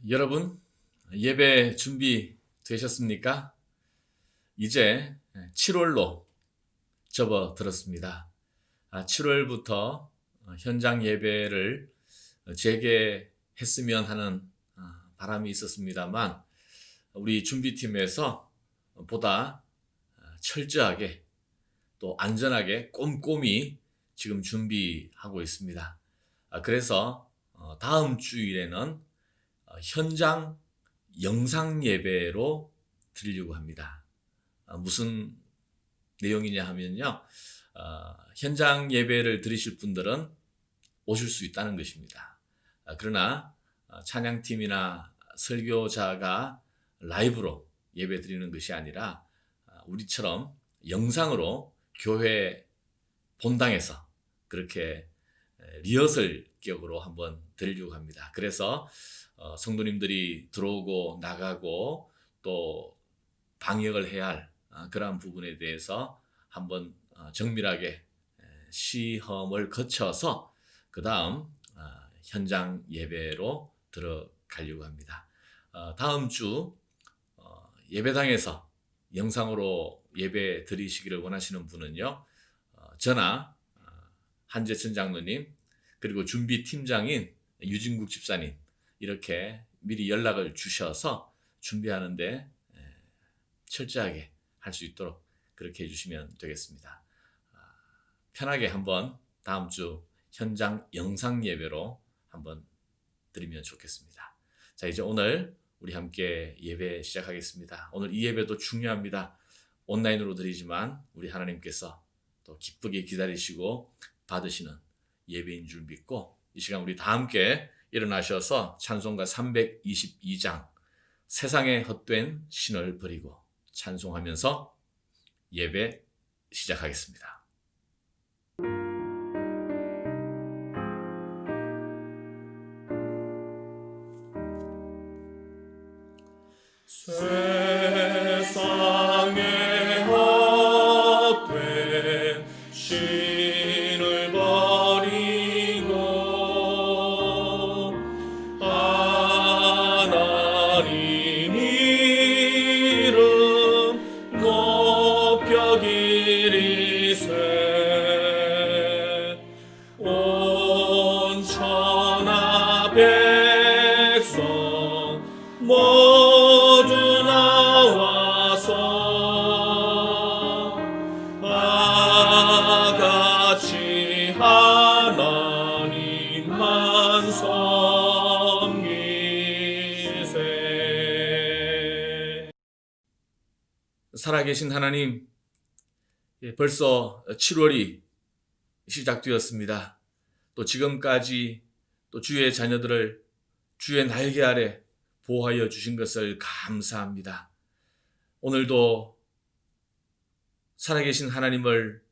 여러분, 예배 준비 되셨습니까? 이제 7월로 접어들었습니다. 7월부터 현장 예배를 재개했으면 하는 바람이 있었습니다만, 우리 준비팀에서 보다 철저하게 또 안전하게 꼼꼼히 지금 준비하고 있습니다. 그래서 다음 주일에는 현장 영상 예배로 드리려고 합니다. 무슨 내용이냐 하면요. 현장 예배를 드리실 분들은 오실 수 있다는 것입니다. 그러나 찬양팀이나 설교자가 라이브로 예배 드리는 것이 아니라 우리처럼 영상으로 교회 본당에서 그렇게 리허설 격으로 한번 드리려고 합니다. 그래서 성도님들이 들어오고 나가고 또 방역을 해야 할 그러한 부분에 대해서 한번 정밀하게 시험을 거쳐서 그 다음 현장 예배로 들어가려고 합니다. 다음 주 예배당에서 영상으로 예배 드리시기를 원하시는 분은요, 저나 한재천 장로님 그리고 준비팀장인 유진국 집사님 이렇게 미리 연락을 주셔서 준비하는데 철저하게 할 수 있도록 그렇게 해주시면 되겠습니다. 편하게 한번 다음 주 현장 영상 예배로 한번 드리면 좋겠습니다. 자, 이제 오늘 우리 함께 예배 시작하겠습니다. 오늘 이 예배도 중요합니다. 온라인으로 드리지만 우리 하나님께서 또 기쁘게 기다리시고 받으시는 예배인 줄 믿고 이 시간 우리 다 함께 일어나셔서 찬송가 322장 세상에 헛된 신을 버리고 찬송하면서 예배 시작하겠습니다. 세상에 헛된 신을 버리고 하나님 이름 높여 기리세 온 천하 백성 모두 나와서 다같이 하나님만 섬기세. 살아계신 하나님, 벌써 7월이 시작되었습니다. 또 지금까지 또 주의 자녀들을 주의 날개 아래 보호하여 주신 것을 감사합니다. 오늘도 살아계신 하나님을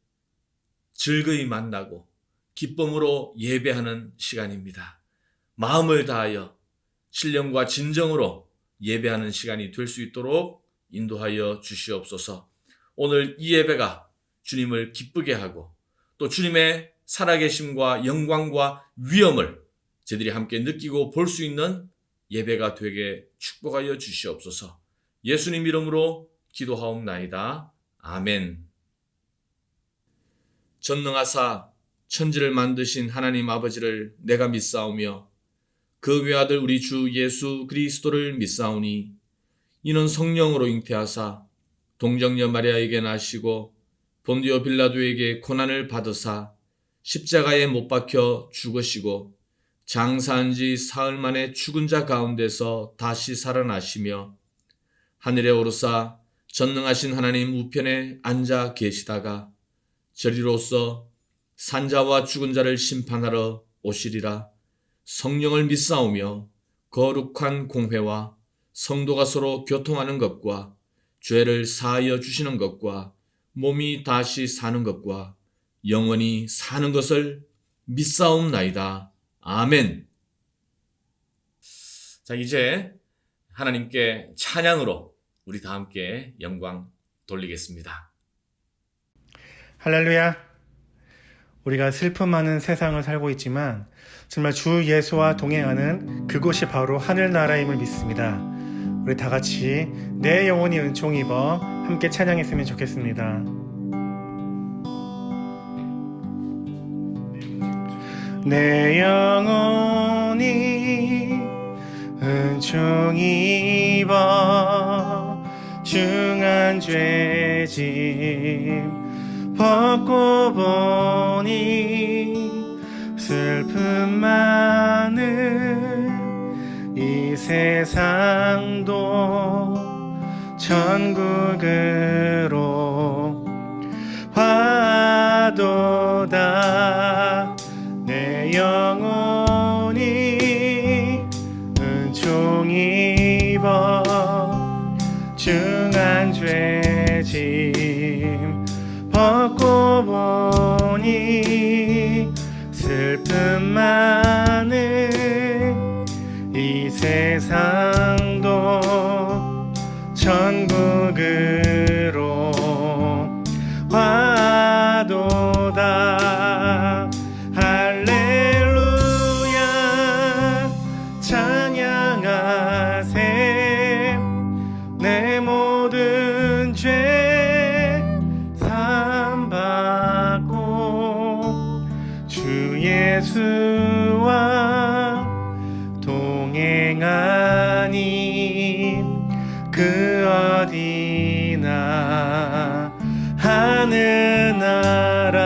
즐거이 만나고 기쁨으로 예배하는 시간입니다. 마음을 다하여 신령과 진정으로 예배하는 시간이 될 수 있도록 인도하여 주시옵소서. 오늘 이 예배가 주님을 기쁘게 하고 또 주님의 살아계심과 영광과 위엄을 저희들이 함께 느끼고 볼 수 있는 예배가 되게 축복하여 주시옵소서. 예수님 이름으로 기도하옵나이다. 아멘. 전능하사 천지를 만드신 하나님 아버지를 내가 믿사오며 그 외아들 우리 주 예수 그리스도를 믿사오니 이는 성령으로 잉태하사 동정녀 마리아에게 나시고 본디오 빌라도에게 고난을 받으사 십자가에 못 박혀 죽으시고 장사한 지 사흘 만에 죽은 자 가운데서 다시 살아나시며 하늘에 오르사 전능하신 하나님 우편에 앉아 계시다가 저리로서 산자와 죽은 자를 심판하러 오시리라. 성령을 믿사오며 거룩한 공회와 성도가 서로 교통하는 것과 죄를 사하여 주시는 것과 몸이 다시 사는 것과 영원히 사는 것을 믿사옵나이다. 아멘. 자, 이제 하나님께 찬양으로 우리 다 함께 영광 돌리겠습니다. 할렐루야. 우리가 슬픔 많은 세상을 살고 있지만 정말 주 예수와 동행하는 그곳이 바로 하늘나라임을 믿습니다. 우리 다 같이 내 영혼이 은총 입어 함께 찬양했으면 좋겠습니다. 내 영혼이 은총 입어 중한 죄짐 벗고 보니 슬픔 많은 이 세상도 천국으로 화도다. 내 영혼이 은총 입어 중한 죄짐 벗고 보니 슬픔 많은 이 세상도 천국으로 화도다. 할렐루야 찬양하세. 내 모든 죄 사함받고 주 예수와 동행하니 그 어디나 하늘나라.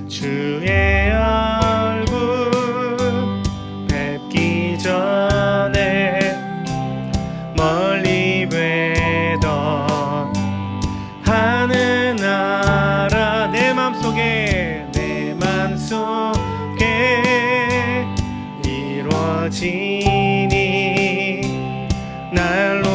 주의 얼굴 뵙기 전에 멀리 뵈던 하늘나라. 내 맘속에 이루어지니 날로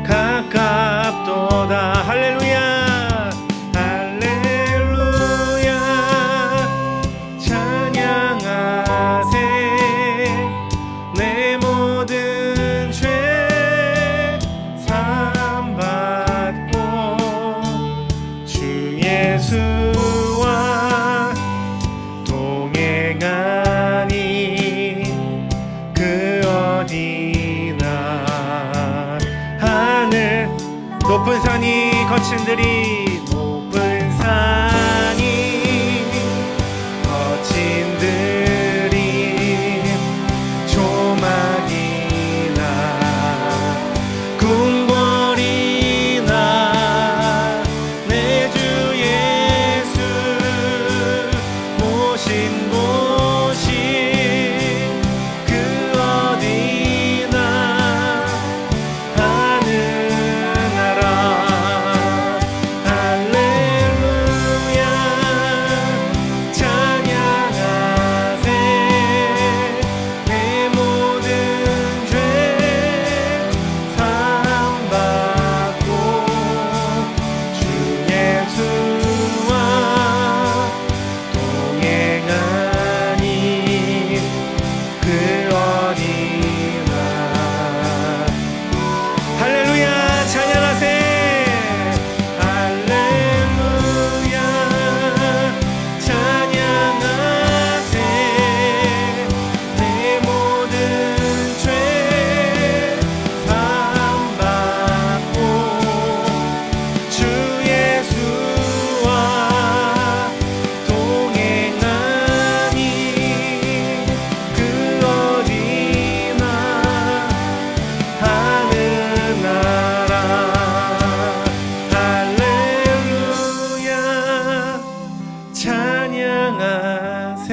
가깝도다. 할렐루야 할렐루야 찬양하세. 내 모든 죄 사함받고 주 예수와 동행하니 그 어디나 하늘. 높은 산이 거친들이 높은 산이 거친들이 조막이나 궁궐이나 내 주 예수 모신 곳이 그 어디나 하늘나라. 할렐루야 찬양하세. 내 모든 죄 사함받고 주 예수와 동행하니 그 어디나. 할렐루야 찬양하세. 할렐루야 찬양하세. 내 모든 죄 사함받고 주 예수와 동행하니 그 어디나 하늘나라. 할렐루야 찬양하세.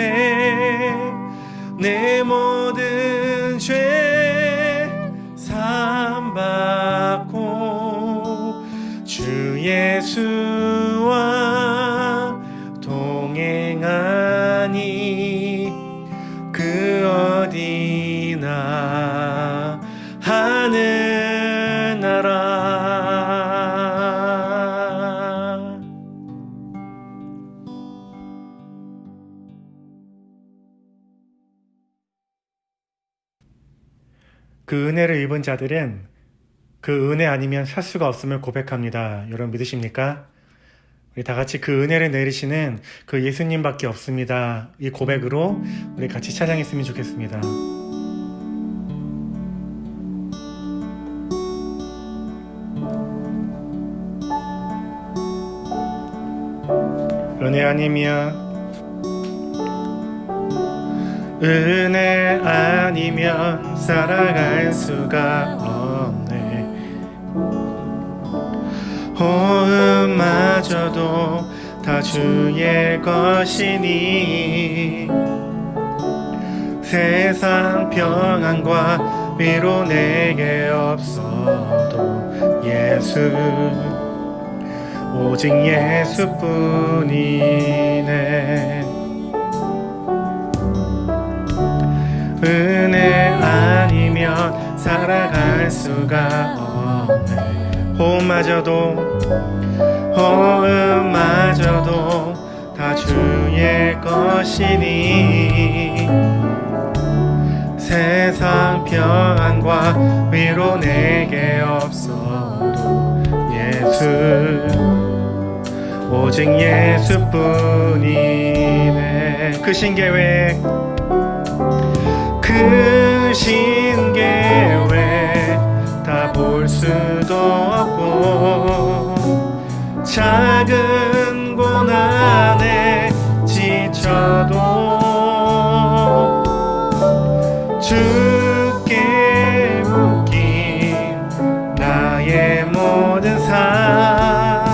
내 모든 죄 사함받고 주 예수와 동행하니 그 어디나 하늘나라. 그 은혜를 입은 자들은 그 은혜 아니면 살 수가 없음을 고백합니다. 여러분 믿으십니까? 우리 다 같이 그 은혜를 내리시는 그 예수님밖에 없습니다. 이 고백으로 우리 같이 찬양했으면 좋겠습니다. 은혜 아니면 살아갈 수가 없네. 호흡마저도 다 주의 것이니 세상 평안과 위로 내게 없어도 오직 예수뿐이네. 은혜 아니면 살아갈 수가 없네. 호흡마저도 다 주의 것이니 세상 평안과 위로 내게 없어도 오직 예수뿐이네. 크신 계획 다 볼 수도 없고 작은 고난에 지쳐도 주께 묶인 나의 모든 삶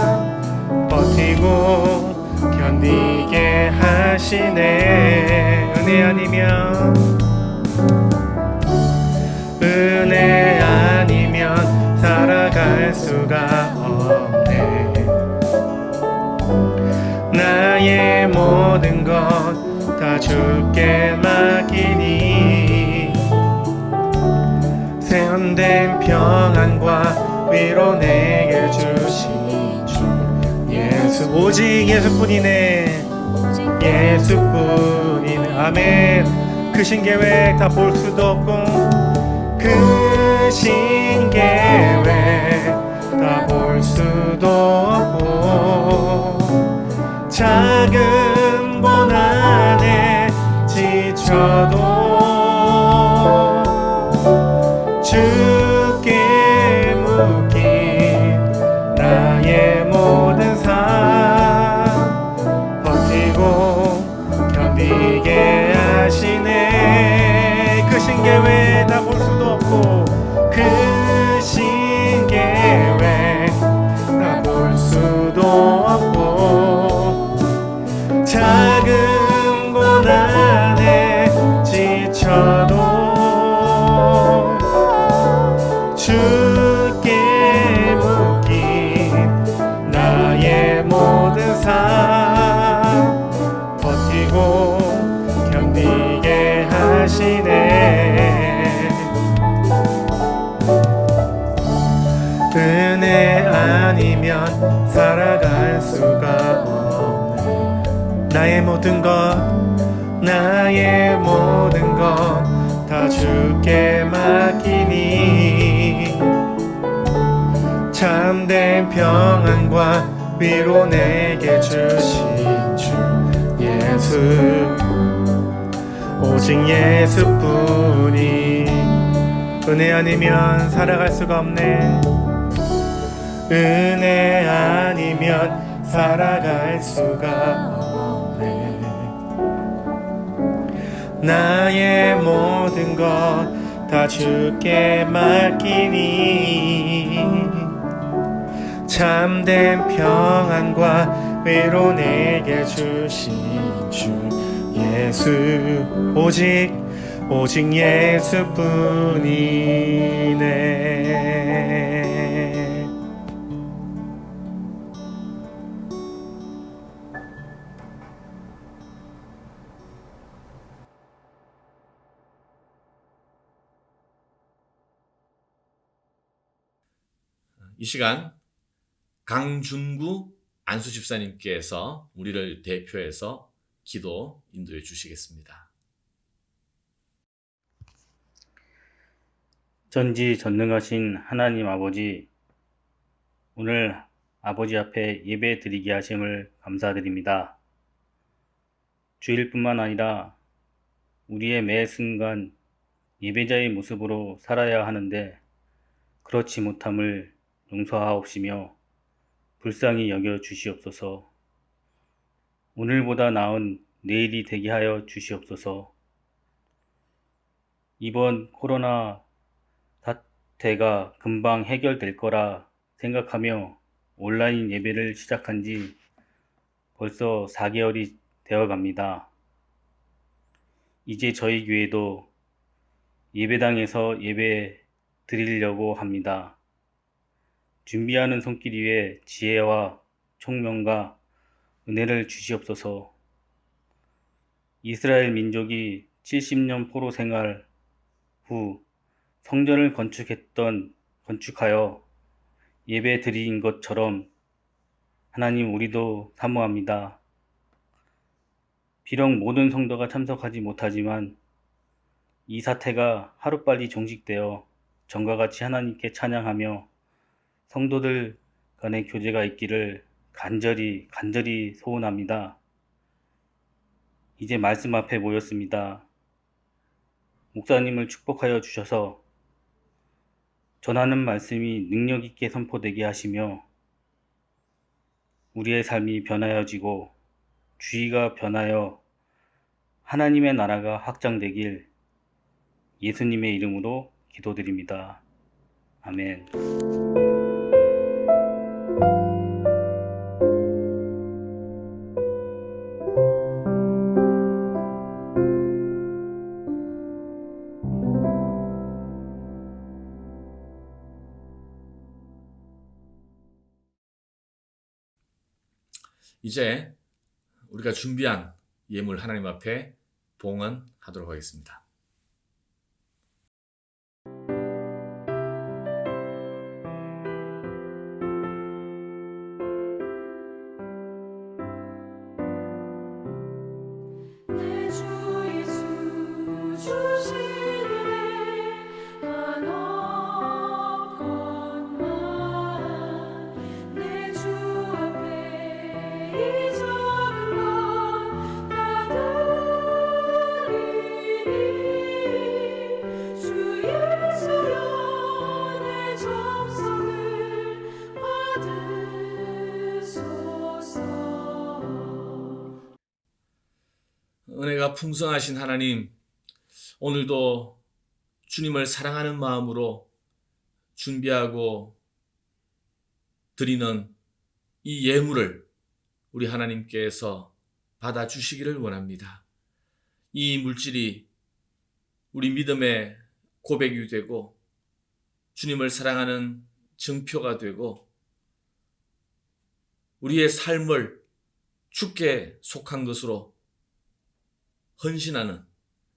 버티고 견디게 하시네. 은혜 아니면 살아갈 수가 없네. 나의 모든 것 다 주께 맡기니 세운된 평안과 위로 내게 주신 주 오직 예수뿐이네. 아멘. 크신 계획 다 볼 수도 없고 크신 계획 다 볼 수도 없고 작은 고난에 지쳐도 주께 묶인 나의 모든 삶 버티고 견디게 하시네. 크신 계획 다 볼 수도 없고 크신 계획 다 볼 수도 없고 작은 고난에 지쳐도 주께 묶인 나의 모든 삶 버티고 견디게 하시네. 은혜 아니면 살아갈 수가 없네. 나의 모든 것 다 주께 맡기니 참된 평안과 위로 내게 주신 주 오직 예수뿐이. 은혜 아니면 살아갈 수가 없네. 은혜 아니면 살아갈 수가 없네. 나의 모든 것 다 주께 맡기니 참된 평안과 위로 내게 주신 주 오직 예수뿐이네. 이 시간 강준구 안수 집사님께서 우리를 대표해서 기도 인도해 주시겠습니다. 전지전능하신 하나님 아버지, 오늘 아버지 앞에 예배 드리게 하심을 감사드립니다. 주일뿐만 아니라 우리의 매 순간 예배자의 모습으로 살아야 하는데 그렇지 못함을 용서하옵시며 불쌍히 여겨 주시옵소서. 오늘보다 나은 내일이 되게 하여 주시옵소서. 이번 코로나 사태가 금방 해결될 거라 생각하며 온라인 예배를 시작한 지 벌써 4개월이 되어 갑니다. 이제 저희 교회도 예배당에서 예배 드리려고 합니다. 준비하는 손길 위에 지혜와 총명과 은혜를 주시옵소서. 이스라엘 민족이 70년 포로 생활 후 성전을 건축하여 예배 드린 것처럼 하나님 우리도 사모합니다. 비록 모든 성도가 참석하지 못하지만 이 사태가 하루빨리 종식되어 전과 같이 하나님께 찬양하며 성도들 간의 교제가 있기를 간절히 소원합니다. 이제 말씀 앞에 모였습니다. 목사님을 축복하여 주셔서 전하는 말씀이 능력 있게 선포되게 하시며 우리의 삶이 변하여지고 주의가 변하여 하나님의 나라가 확장되길 예수님의 이름으로 기도드립니다. 아멘. 이제 우리가 준비한 예물 하나님 앞에 봉헌하도록 하겠습니다. 내 주 예수 주신 은혜 한없건만 내 주 앞에 이 작은 것 다 드리니 주 예수여 내 정성을 받으소서. 은혜가 풍성하신 하나님, 오늘도 주님을 사랑하는 마음으로 준비하고 드리는 이 예물을 우리 하나님께서 받아주시기를 원합니다. 이 물질이 우리 믿음의 고백이 되고 주님을 사랑하는 증표가 되고 우리의 삶을 주께 속한 것으로 헌신하는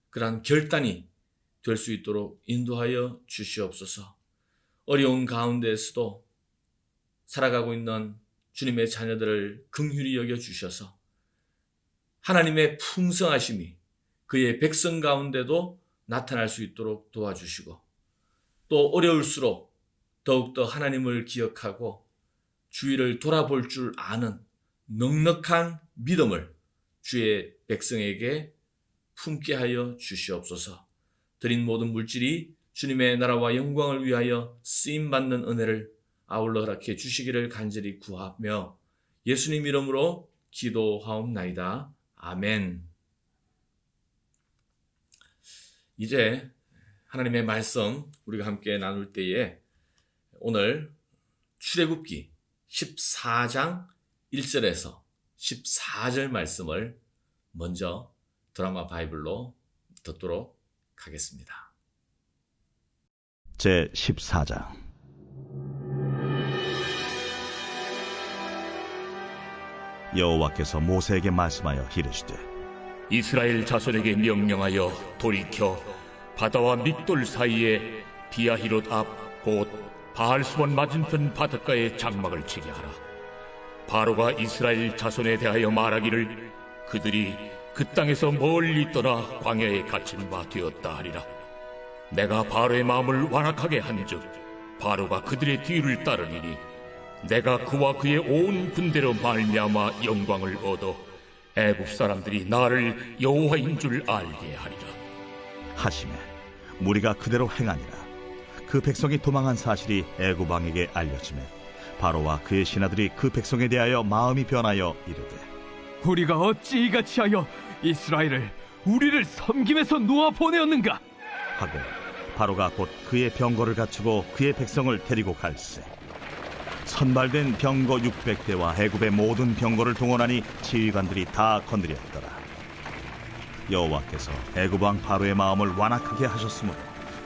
그러한 결단이 될 수 있도록 인도하여 주시옵소서. 어려운 가운데에서도 살아가고 있는 주님의 자녀들을 긍휼히 여겨 주셔서 하나님의 풍성하심이 그의 백성 가운데도 나타날 수 있도록 도와주시고 또 어려울수록 더욱더 하나님을 기억하고 주위를 돌아볼 줄 아는 넉넉한 믿음을 주의 백성에게 품게 하여 주시옵소서. 드린 모든 물질이 주님의 나라와 영광을 위하여 쓰임받는 은혜를 아울러 허락해 주시기를 간절히 구하며 예수님 이름으로 기도하옵나이다. 아멘. 이제 하나님의 말씀 우리가 함께 나눌 때에 오늘 출애굽기 14장 1절에서 14절 말씀을 먼저 드라마 바이블로 듣도록 하겠습니다. 제 14장 여호와께서 모세에게 말씀하여 이르시되 이스라엘 자손에게 명령하여 돌이켜 바다와 믹돌 사이에 비아히롯 앞 곧 바알스몬 맞은편 바닷가에 장막을 치게 하라. 바로가 이스라엘 자손에 대하여 말하기를 그들이 그 땅에서 멀리 떠나 광야에 갇힌 바 되었다 하리라. 내가 바로의 마음을 완악하게 한즉 바로가 그들의 뒤를 따르니니 내가 그와 그의 온 군대로 말미암아 영광을 얻어 애굽 사람들이 나를 여호와인 줄 알게 하리라. 하심에 무리가 그대로 행하니라. 그 백성이 도망한 사실이 애굽 왕에게 알려지매 바로와 그의 신하들이 그 백성에 대하여 마음이 변하여 이르되 우리가 어찌 이같이 하여 이스라엘을 우리를 섬김에서 놓아 보내었는가? 하고 바로가 곧 그의 병거를 갖추고 그의 백성을 데리고 갈새 선발된 병거 600대와 애굽의 모든 병거를 동원하니 지휘관들이 다 건드렸더라. 여호와께서 애굽 왕 바로의 마음을 완악하게 하셨으므로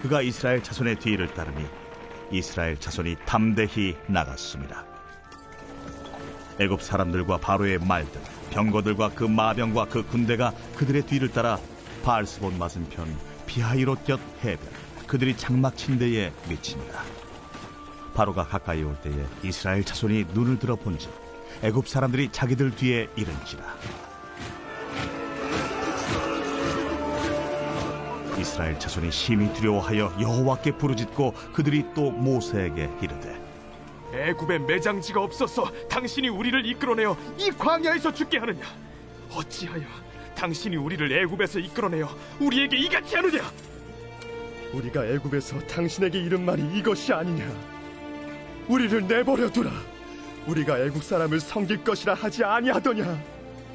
그가 이스라엘 자손의 뒤를 따르니 이스라엘 자손이 담대히 나갔습니다. 애굽 사람들과 바로의 말들, 병거들과 그 마병과 그 군대가 그들의 뒤를 따라 바알스본 맞은편 비하이롯 곁 해변 그들이 장막 친 데에 미칩니다. 바로가 가까이 올 때에 이스라엘 자손이 눈을 들어 본즉 애굽 사람들이 자기들 뒤에 이른지라. 이스라엘 자손이 심히 두려워하여 여호와께 부르짖고 그들이 또 모세에게 이르되 애굽에 매장지가 없어서 당신이 우리를 이끌어내어 이 광야에서 죽게 하느냐? 어찌하여 당신이 우리를 애굽에서 이끌어내어 우리에게 이같이 하느냐? 우리가 애굽에서 당신에게 이른 말이 이것이 아니냐? 우리를 내버려 두라. 우리가 애국 사람을 섬길 것이라 하지 아니하더냐?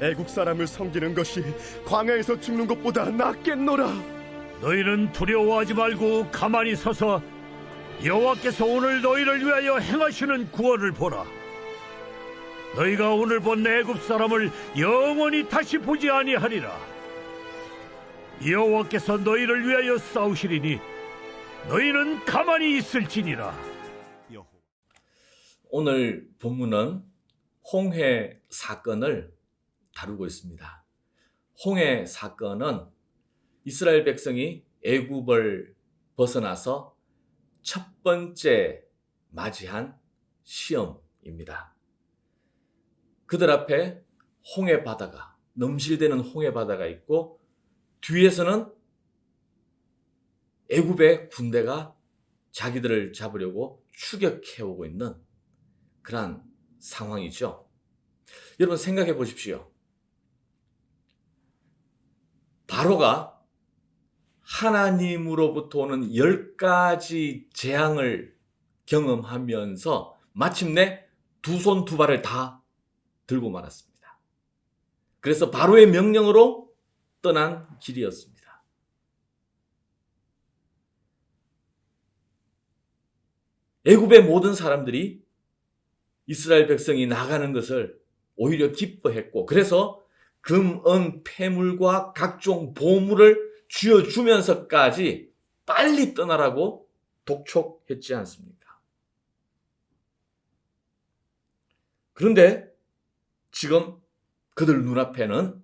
애국 사람을 섬기는 것이 광야에서 죽는 것보다 낫겠노라. 너희는 두려워하지 말고 가만히 서서 여호와께서 오늘 너희를 위하여 행하시는 구원을 보라. 너희가 오늘 본 애굽 사람을 영원히 다시 보지 아니하리라. 여호와께서 너희를 위하여 싸우시리니 너희는 가만히 있을지니라. 오늘 본문은 홍해 사건을 다루고 있습니다. 홍해 사건은 이스라엘 백성이 애굽을 벗어나서 첫 번째 맞이한 시험입니다. 그들 앞에 홍해 바다가, 넘실대는 홍해 바다가 있고 뒤에서는 애굽의 군대가 자기들을 잡으려고 추격해오고 있는 그런 상황이죠. 여러분 생각해 보십시오. 바로가 하나님으로부터 오는 10가지 재앙을 경험하면서 마침내 두 손 두 발을 다 들고 말았습니다. 그래서 바로의 명령으로 떠난 길이었습니다. 애굽의 모든 사람들이 이스라엘 백성이 나가는 것을 오히려 기뻐했고 그래서 금, 은, 폐물과 각종 보물을 쥐어주면서까지 빨리 떠나라고 독촉했지 않습니까? 그런데 지금 그들 눈앞에는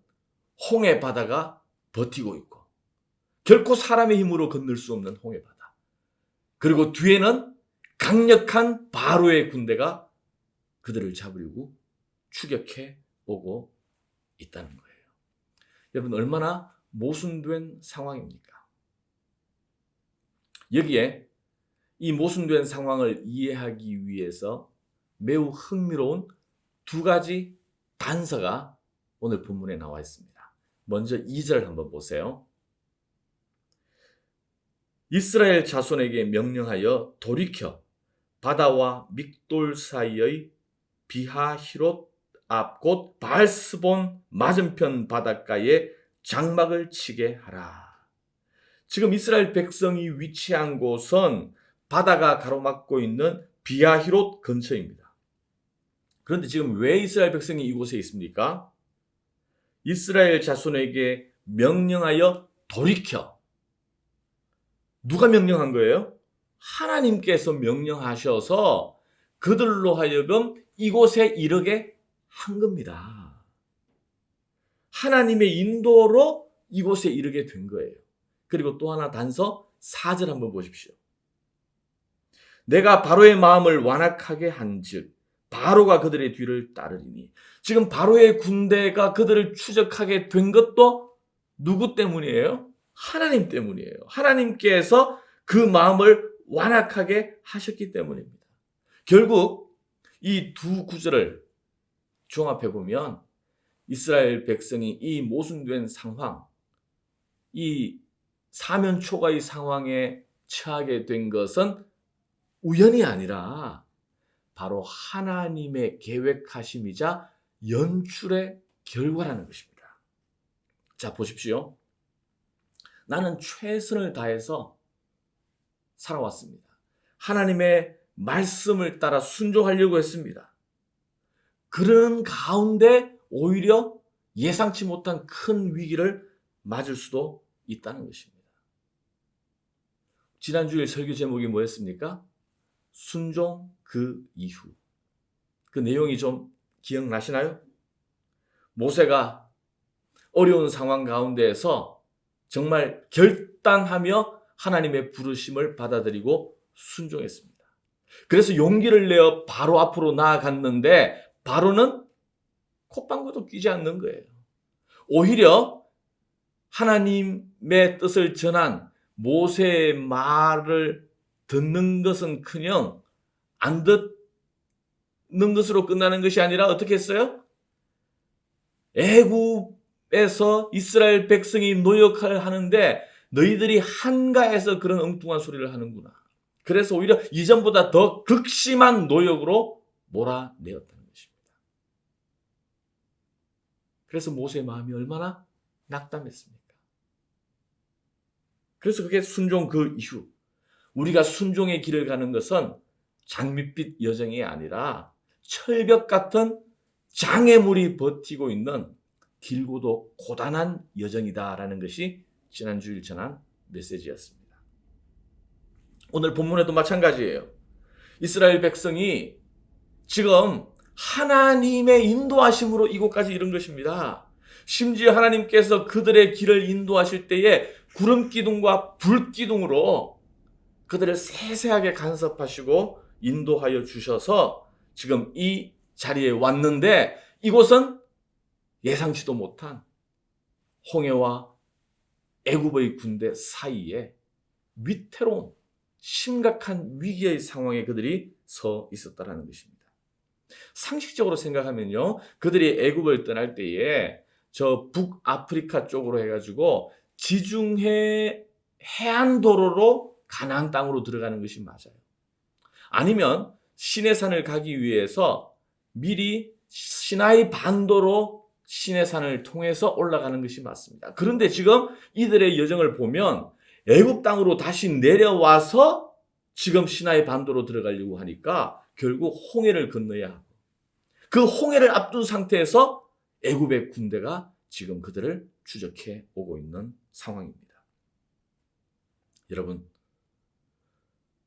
홍해 바다가 버티고 있고 결코 사람의 힘으로 건널 수 없는 홍해 바다. 그리고 뒤에는 강력한 바로의 군대가 그들을 잡으려고 추격해 오고 있다는 거예요. 여러분 얼마나 모순된 상황입니까? 여기에 이 모순된 상황을 이해하기 위해서 매우 흥미로운 두 가지 단서가 오늘 본문에 나와 있습니다. 먼저 2절 한번 보세요. 이스라엘 자손에게 명령하여 돌이켜 바다와 믹돌 사이의 비하히롯 앞 곧 바알스본 맞은편 바닷가에 장막을 치게 하라. 지금 이스라엘 백성이 위치한 곳은 바다가 가로막고 있는 비하히롯 근처입니다. 그런데 지금 왜 이스라엘 백성이 이곳에 있습니까? 이스라엘 자손에게 명령하여 돌이켜. 누가 명령한 거예요? 하나님께서 명령하셔서 그들로 하여금 이곳에 이르게 한 겁니다. 하나님의 인도로 이곳에 이르게 된 거예요. 그리고 또 하나 단서 4절 한번 보십시오. 내가 바로의 마음을 완악하게 한즉 바로가 그들의 뒤를 따르리니. 지금 바로의 군대가 그들을 추적하게 된 것도 누구 때문이에요? 하나님 때문이에요. 하나님께서 그 마음을 완악하게 하셨기 때문입니다. 결국 이 두 구절을 종합해 보면 이스라엘 백성이 이 모순된 상황, 이 사면초가의 상황에 처하게 된 것은 우연이 아니라 바로 하나님의 계획하심이자 연출의 결과라는 것입니다. 자, 보십시오. 나는 최선을 다해서 살아왔습니다. 하나님의 말씀을 따라 순종하려고 했습니다. 그런 가운데 오히려 예상치 못한 큰 위기를 맞을 수도 있다는 것입니다. 지난주일 설교 제목이 뭐였습니까? 순종 그 이후. 그 내용이 좀 기억나시나요? 모세가 어려운 상황 가운데에서 정말 결단하며 하나님의 부르심을 받아들이고 순종했습니다. 그래서 용기를 내어 바로 앞으로 나아갔는데 바로는 콧방구도 끼지 않는 거예요. 오히려 하나님의 뜻을 전한 모세의 말을 듣는 것은커녕 안 듣는 것으로 끝나는 것이 아니라 어떻게 했어요? 애굽에서 이스라엘 백성이 노역을 하는데 너희들이 한가해서 그런 엉뚱한 소리를 하는구나. 그래서 오히려 이전보다 더 극심한 노역으로 몰아내었다는 것입니다. 그래서 모세의 마음이 얼마나 낙담했습니까? 그래서 그게 순종 그 이후. 우리가 순종의 길을 가는 것은 장밋빛 여정이 아니라 철벽 같은 장애물이 버티고 있는 길고도 고단한 여정이다라는 것이 지난주일 전한 메시지였습니다. 오늘 본문에도 마찬가지예요. 이스라엘 백성이 지금 하나님의 인도하심으로 이곳까지 이른 것입니다. 심지어 하나님께서 그들의 길을 인도하실 때에 구름 기둥과 불 기둥으로 그들을 세세하게 간섭하시고 인도하여 주셔서 지금 이 자리에 왔는데 이곳은 예상치도 못한 홍해와 애굽의 군대 사이에 위태로운 심각한 위기의 상황에 그들이 서 있었다는 것입니다. 상식적으로 생각하면요, 그들이 애굽을 떠날 때에 저 북아프리카 쪽으로 해가지고 지중해 해안도로로 가나안 땅으로 들어가는 것이 맞아요. 아니면 시내산을 가기 위해서 미리 시나이 반도로 시내산을 통해서 올라가는 것이 맞습니다. 그런데 지금 이들의 여정을 보면 애굽 땅으로 다시 내려와서 지금 시나이 반도로 들어가려고 하니까 결국 홍해를 건너야 하고 그 홍해를 앞둔 상태에서 애굽의 군대가 지금 그들을 추적해 오고 있는 상황입니다. 여러분,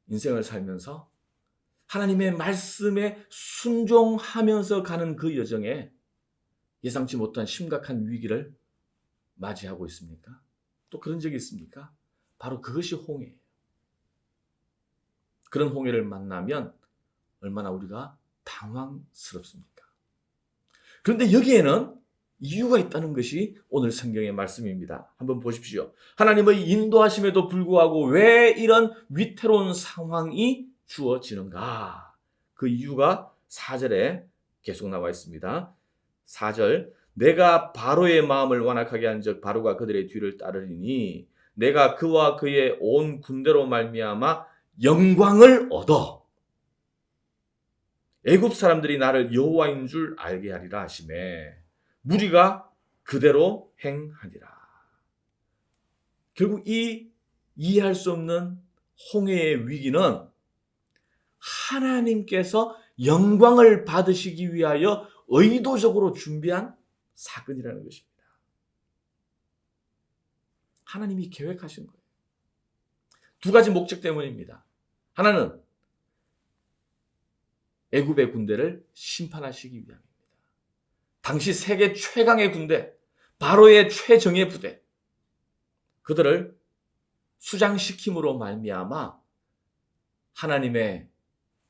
인생을 살면서 하나님의 말씀에 순종하면서 가는 그 여정에 예상치 못한 심각한 위기를 맞이하고 있습니까? 또 그런 적이 있습니까? 바로 그것이 홍해예요. 그런 홍해를 만나면 얼마나 우리가 당황스럽습니까? 그런데 여기에는 이유가 있다는 것이 오늘 성경의 말씀입니다. 한번 보십시오. 하나님의 인도하심에도 불구하고 왜 이런 위태로운 상황이 주어지는가? 그 이유가 4절에 계속 나와 있습니다. 4절, 내가 바로의 마음을 완악하게 한즉 바로가 그들의 뒤를 따르리니 내가 그와 그의 온 군대로 말미암아 영광을 얻어 애굽 사람들이 나를 여호와인 줄 알게 하리라 하시매 무리가 그대로 행하니라. 결국 이 이해할 수 없는 홍해의 위기는 하나님께서 영광을 받으시기 위하여 의도적으로 준비한 사건이라는 것입니다. 하나님이 계획하신 거예요. 두 가지 목적 때문입니다. 하나는 애굽의 군대를 심판하시기 위함입니다. 당시 세계 최강의 군대, 바로의 최정예 부대, 그들을 수장시킴으로 말미암아 하나님의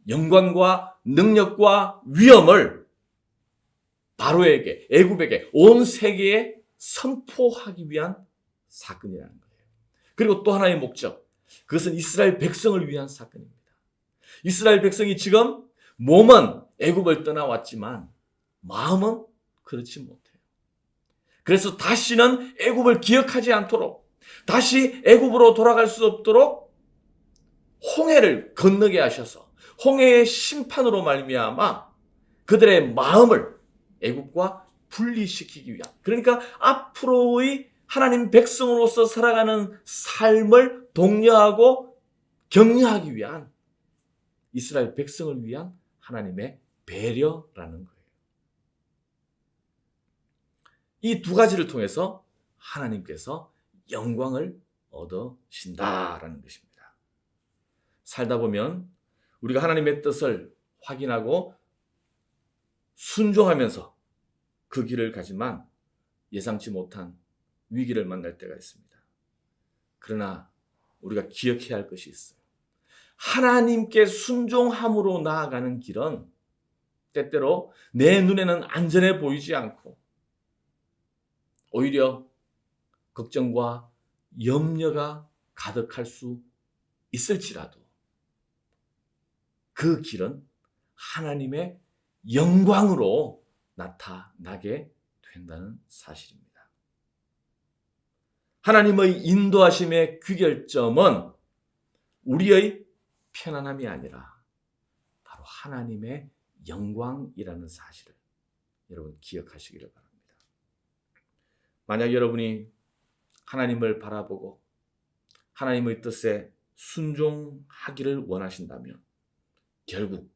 영광과 능력과 위엄을 바로에게, 애굽에게, 온 세계에 선포하기 위한 사건이라는 거예요. 그리고 또 하나의 목적, 그것은 이스라엘 백성을 위한 사건입니다. 이스라엘 백성이 지금 몸은 애굽을 떠나왔지만 마음은 그렇지 못해요. 그래서 다시는 애굽을 기억하지 않도록, 다시 애굽으로 돌아갈 수 없도록 홍해를 건너게 하셔서 홍해의 심판으로 말미암아 그들의 마음을 애굽과 분리시키기 위한, 그러니까 앞으로의 하나님 백성으로서 살아가는 삶을 독려하고 격려하기 위한, 이스라엘 백성을 위한 하나님의 배려라는 거예요. 이 두 가지를 통해서 하나님께서 영광을 얻으신다라는 것입니다. 살다 보면 우리가 하나님의 뜻을 확인하고 순종하면서 그 길을 가지만 예상치 못한 위기를 만날 때가 있습니다. 그러나 우리가 기억해야 할 것이 있어요. 하나님께 순종함으로 나아가는 길은 때때로 내 눈에는 안전해 보이지 않고 오히려 걱정과 염려가 가득할 수 있을지라도 그 길은 하나님의 영광으로 나타나게 된다는 사실입니다. 하나님의 인도하심의 귀결점은 우리의 편안함이 아니라 바로 하나님의 영광이라는 사실을 여러분 기억하시기를 바랍니다. 만약 여러분이 하나님을 바라보고 하나님의 뜻에 순종하기를 원하신다면 결국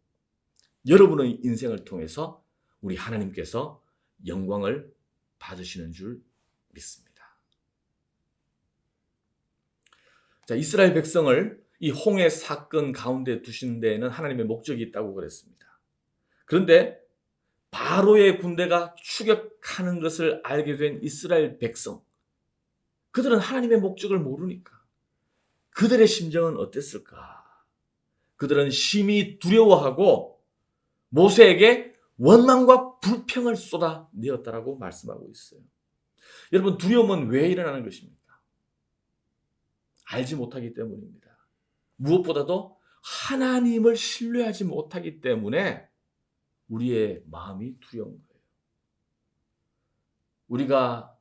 여러분의 인생을 통해서 우리 하나님께서 영광을 받으시는 줄 믿습니다. 자, 이스라엘 백성을 이 홍해 사건 가운데 두신 데에는 하나님의 목적이 있다고 그랬습니다. 그런데 바로의 군대가 추격하는 것을 알게 된 이스라엘 백성, 그들은 하나님의 목적을 모르니까 그들의 심정은 어땠을까? 그들은 심히 두려워하고 모세에게 원망과 불평을 쏟아내었다라고 말씀하고 있어요. 여러분, 두려움은 왜 일어나는 것입니까? 알지 못하기 때문입니다. 무엇보다도 하나님을 신뢰하지 못하기 때문에 우리의 마음이 두려운 거예요. 우리가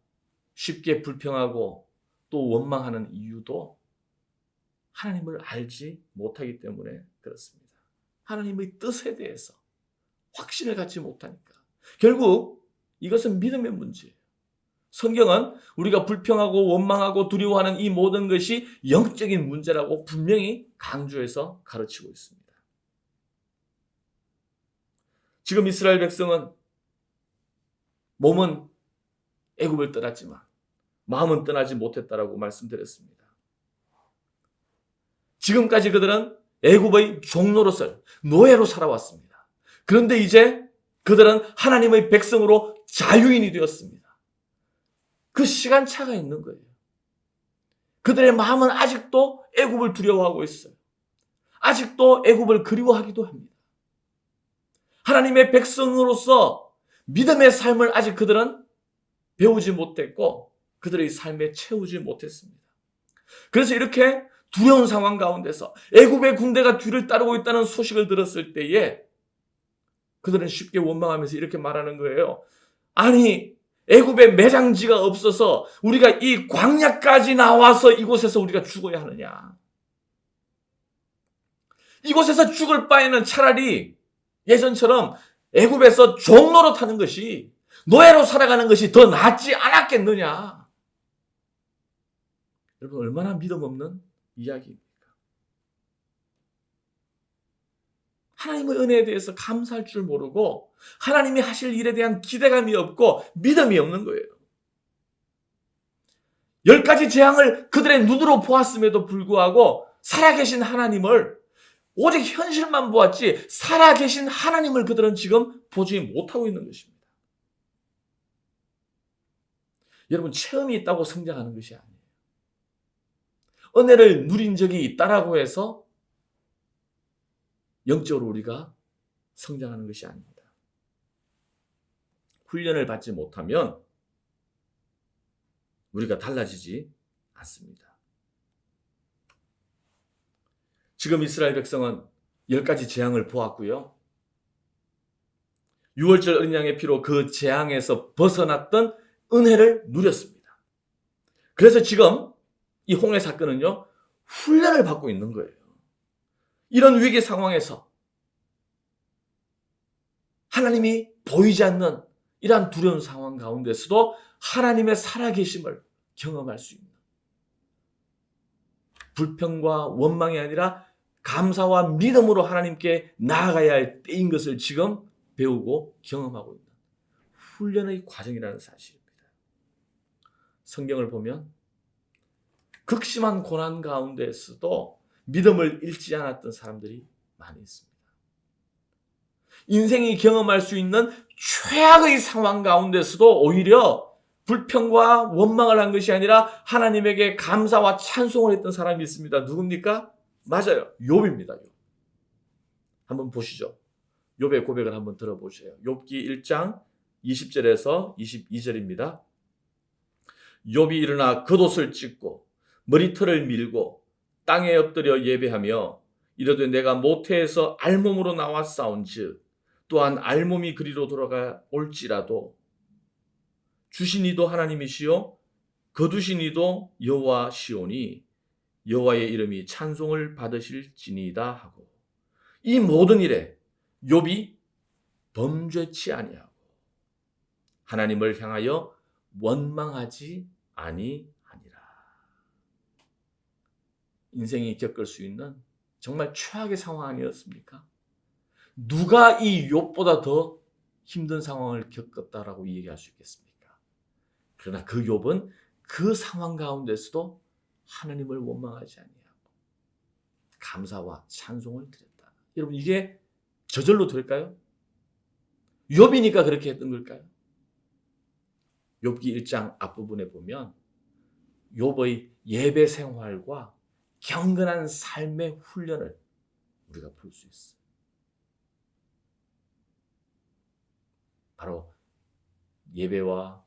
쉽게 불평하고 또 원망하는 이유도 하나님을 알지 못하기 때문에 그렇습니다. 하나님의 뜻에 대해서 확신을 갖지 못하니까. 결국 이것은 믿음의 문제예요. 성경은 우리가 불평하고 원망하고 두려워하는 이 모든 것이 영적인 문제라고 분명히 강조해서 가르치고 있습니다. 지금 이스라엘 백성은 몸은 애굽을 떠났지만 마음은 떠나지 못했다라고 말씀드렸습니다. 지금까지 그들은 애굽의 종노릇을 노예로 살아왔습니다. 그런데 이제 그들은 하나님의 백성으로 자유인이 되었습니다. 그 시간차가 있는 거예요. 그들의 마음은 아직도 애굽을 두려워하고 있어요. 아직도 애굽을 그리워하기도 합니다. 하나님의 백성으로서 믿음의 삶을 아직 그들은 배우지 못했고 그들의 삶에 채우지 못했습니다. 그래서 이렇게 두려운 상황 가운데서 애굽의 군대가 뒤를 따르고 있다는 소식을 들었을 때에 그들은 쉽게 원망하면서 이렇게 말하는 거예요. 아니, 애굽에 매장지가 없어서 우리가 이 광야까지 나와서 이곳에서 우리가 죽어야 하느냐. 이곳에서 죽을 바에는 차라리 예전처럼 애굽에서 종노릇하는 것이, 노예로 살아가는 것이 더 낫지 않았겠느냐. 여러분, 얼마나 믿음 없는 이야기입니까? 하나님의 은혜에 대해서 감사할 줄 모르고 하나님이 하실 일에 대한 기대감이 없고 믿음이 없는 거예요. 10가지 재앙을 그들의 눈으로 보았음에도 불구하고 살아계신 하나님을, 오직 현실만 보았지 살아계신 하나님을 그들은 지금 보지 못하고 있는 것입니다. 여러분, 체험이 있다고 성장하는 것이 아니에요. 은혜를 누린 적이 있다라고 해서 영적으로 우리가 성장하는 것이 아닙니다. 훈련을 받지 못하면 우리가 달라지지 않습니다. 지금 이스라엘 백성은 10가지 재앙을 보았고요. 유월절 어린 양의 피로 그 재앙에서 벗어났던 은혜를 누렸습니다. 그래서 지금 이 홍해 사건은요, 훈련을 받고 있는 거예요. 이런 위기 상황에서 하나님이 보이지 않는 이러한 두려운 상황 가운데서도 하나님의 살아계심을 경험할 수 있는, 불평과 원망이 아니라 감사와 믿음으로 하나님께 나아가야 할 때인 것을 지금 배우고 경험하고 있는 훈련의 과정이라는 사실입니다. 성경을 보면 극심한 고난 가운데서도 믿음을 잃지 않았던 사람들이 많이 있습니다. 인생이 경험할 수 있는 최악의 상황 가운데서도 오히려 불평과 원망을 한 것이 아니라 하나님에게 감사와 찬송을 했던 사람이 있습니다. 누굽니까? 맞아요. 욥입니다. 욥. 한번 보시죠. 욥의 고백을 한번 들어보세요. 욥기 1장 20절에서 22절입니다. 욥이 일어나 겉옷을 찢고 머리털을 밀고 땅에 엎드려 예배하며 이르되 내가 모태에서 알몸으로 나와 싸운즉 또한 알몸이 그리로 돌아가 올지라도 주신 이도 하나님이시요 거두신 이도 여호와시오니 여호와의 이름이 찬송을 받으실지니이다 하고, 이 모든 일에 욥이 범죄치 아니하고 하나님을 향하여 원망하지 아니하니라. 인생이 겪을 수 있는 정말 최악의 상황 아니었습니까? 누가 이 욥보다 더 힘든 상황을 겪었다라고 얘기할 수 있겠습니까? 그러나 그 욥은 그 상황 가운데서도 하나님을 원망하지 아니하고 감사와 찬송을 드렸다. 여러분, 이게 저절로 될까요? 욥이니까 그렇게 했던 걸까요? 욥기 1장 앞부분에 보면 욥의 예배 생활과 경건한 삶의 훈련을 우리가 볼 수 있어요. 바로 예배와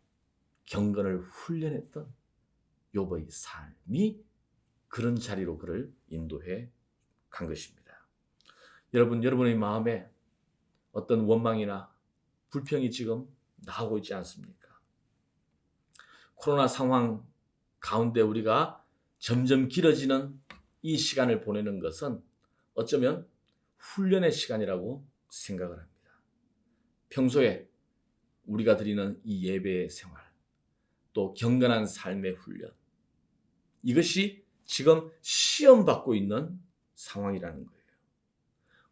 경건을 훈련했던 욥의 삶이 그런 자리로 그를 인도해 간 것입니다. 여러분의 마음에 어떤 원망이나 불평이 지금 나오고 있지 않습니까? 코로나 상황 가운데 우리가 점점 길어지는 이 시간을 보내는 것은 어쩌면 훈련의 시간이라고 생각을 합니다. 평소에 우리가 드리는 이 예배의 생활, 또 경건한 삶의 훈련, 이것이 지금 시험받고 있는 상황이라는 거예요.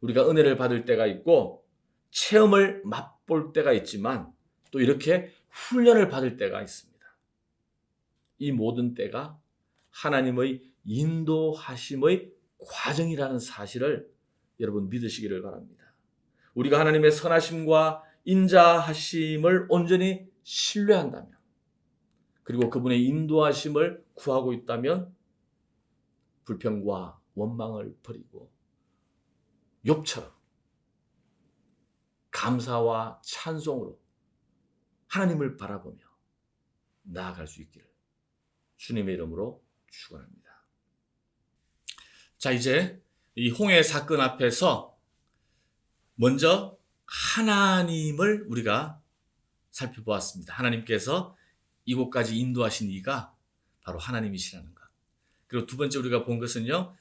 우리가 은혜를 받을 때가 있고 체험을 맛볼 때가 있지만 또 이렇게 훈련을 받을 때가 있습니다. 이 모든 때가 하나님의 인도하심의 과정이라는 사실을 여러분 믿으시기를 바랍니다. 우리가 하나님의 선하심과 인자하심을 온전히 신뢰한다면, 그리고 그분의 인도하심을 구하고 있다면 불평과 원망을 버리고 욥처럼 감사와 찬송으로 하나님을 바라보며 나아갈 수 있기를 주님의 이름으로 축원합니다. 자, 이제 이 홍해 사건 앞에서 먼저 하나님을 우리가 살펴보았습니다. 하나님께서 이곳까지 인도하신 이가 바로 하나님이시라는 것. 그리고 두 번째 우리가 본 것은요,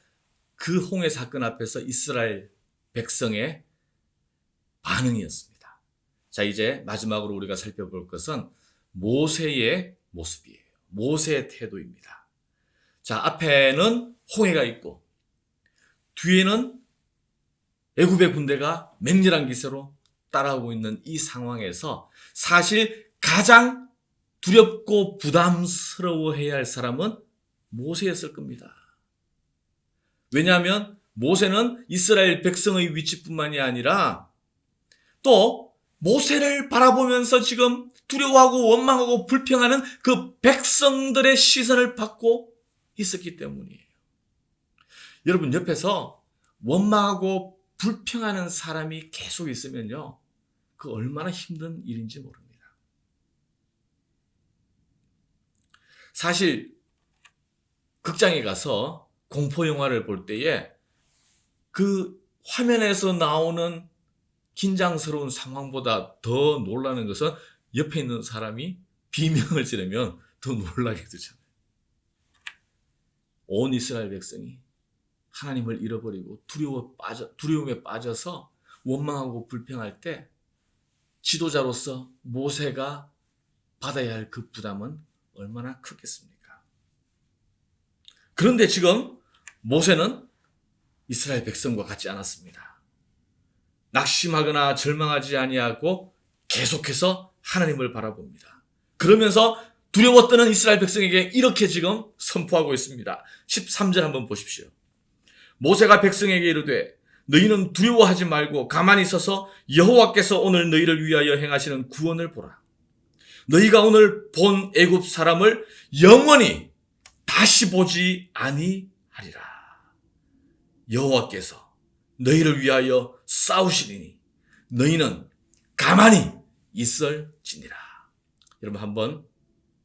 그 홍해 사건 앞에서 이스라엘 백성의 반응이었습니다. 자, 이제 마지막으로 우리가 살펴볼 것은 모세의 모습이에요. 모세의 태도입니다. 자, 앞에는 홍해가 있고 뒤에는 애굽의 군대가 맹렬한 기세로 따라오고 있는 이 상황에서 사실 가장 두렵고 부담스러워해야 할 사람은 모세였을 겁니다. 왜냐하면 모세는 이스라엘 백성의 위치뿐만이 아니라 또 모세를 바라보면서 지금 두려워하고 원망하고 불평하는 그 백성들의 시선을 받고 있었기 때문이에요. 여러분, 옆에서 원망하고 불평하는 사람이 계속 있으면요, 그 얼마나 힘든 일인지 모릅니다. 사실 극장에 가서 공포 영화를 볼 때에 그 화면에서 나오는 긴장스러운 상황보다 더 놀라는 것은 옆에 있는 사람이 비명을 지르면 더 놀라게 되잖아요. 온 이스라엘 백성이 하나님을 잃어버리고 두려움에 빠져서 원망하고 불평할 때 지도자로서 모세가 받아야 할 그 부담은 얼마나 크겠습니까? 그런데 지금 모세는 이스라엘 백성과 같지 않았습니다. 낙심하거나 절망하지 아니하고 계속해서 하나님을 바라봅니다. 그러면서 두려워 떠는 이스라엘 백성에게 이렇게 지금 선포하고 있습니다. 13절 한번 보십시오. 모세가 백성에게 이르되 너희는 두려워하지 말고 가만히 서서 여호와께서 오늘 너희를 위하여 행하시는 구원을 보라. 너희가 오늘 본 애굽 사람을 영원히 다시 보지 아니하리라. 여호와께서 너희를 위하여 싸우시리니 너희는 가만히 있을지니라. 여러분 한번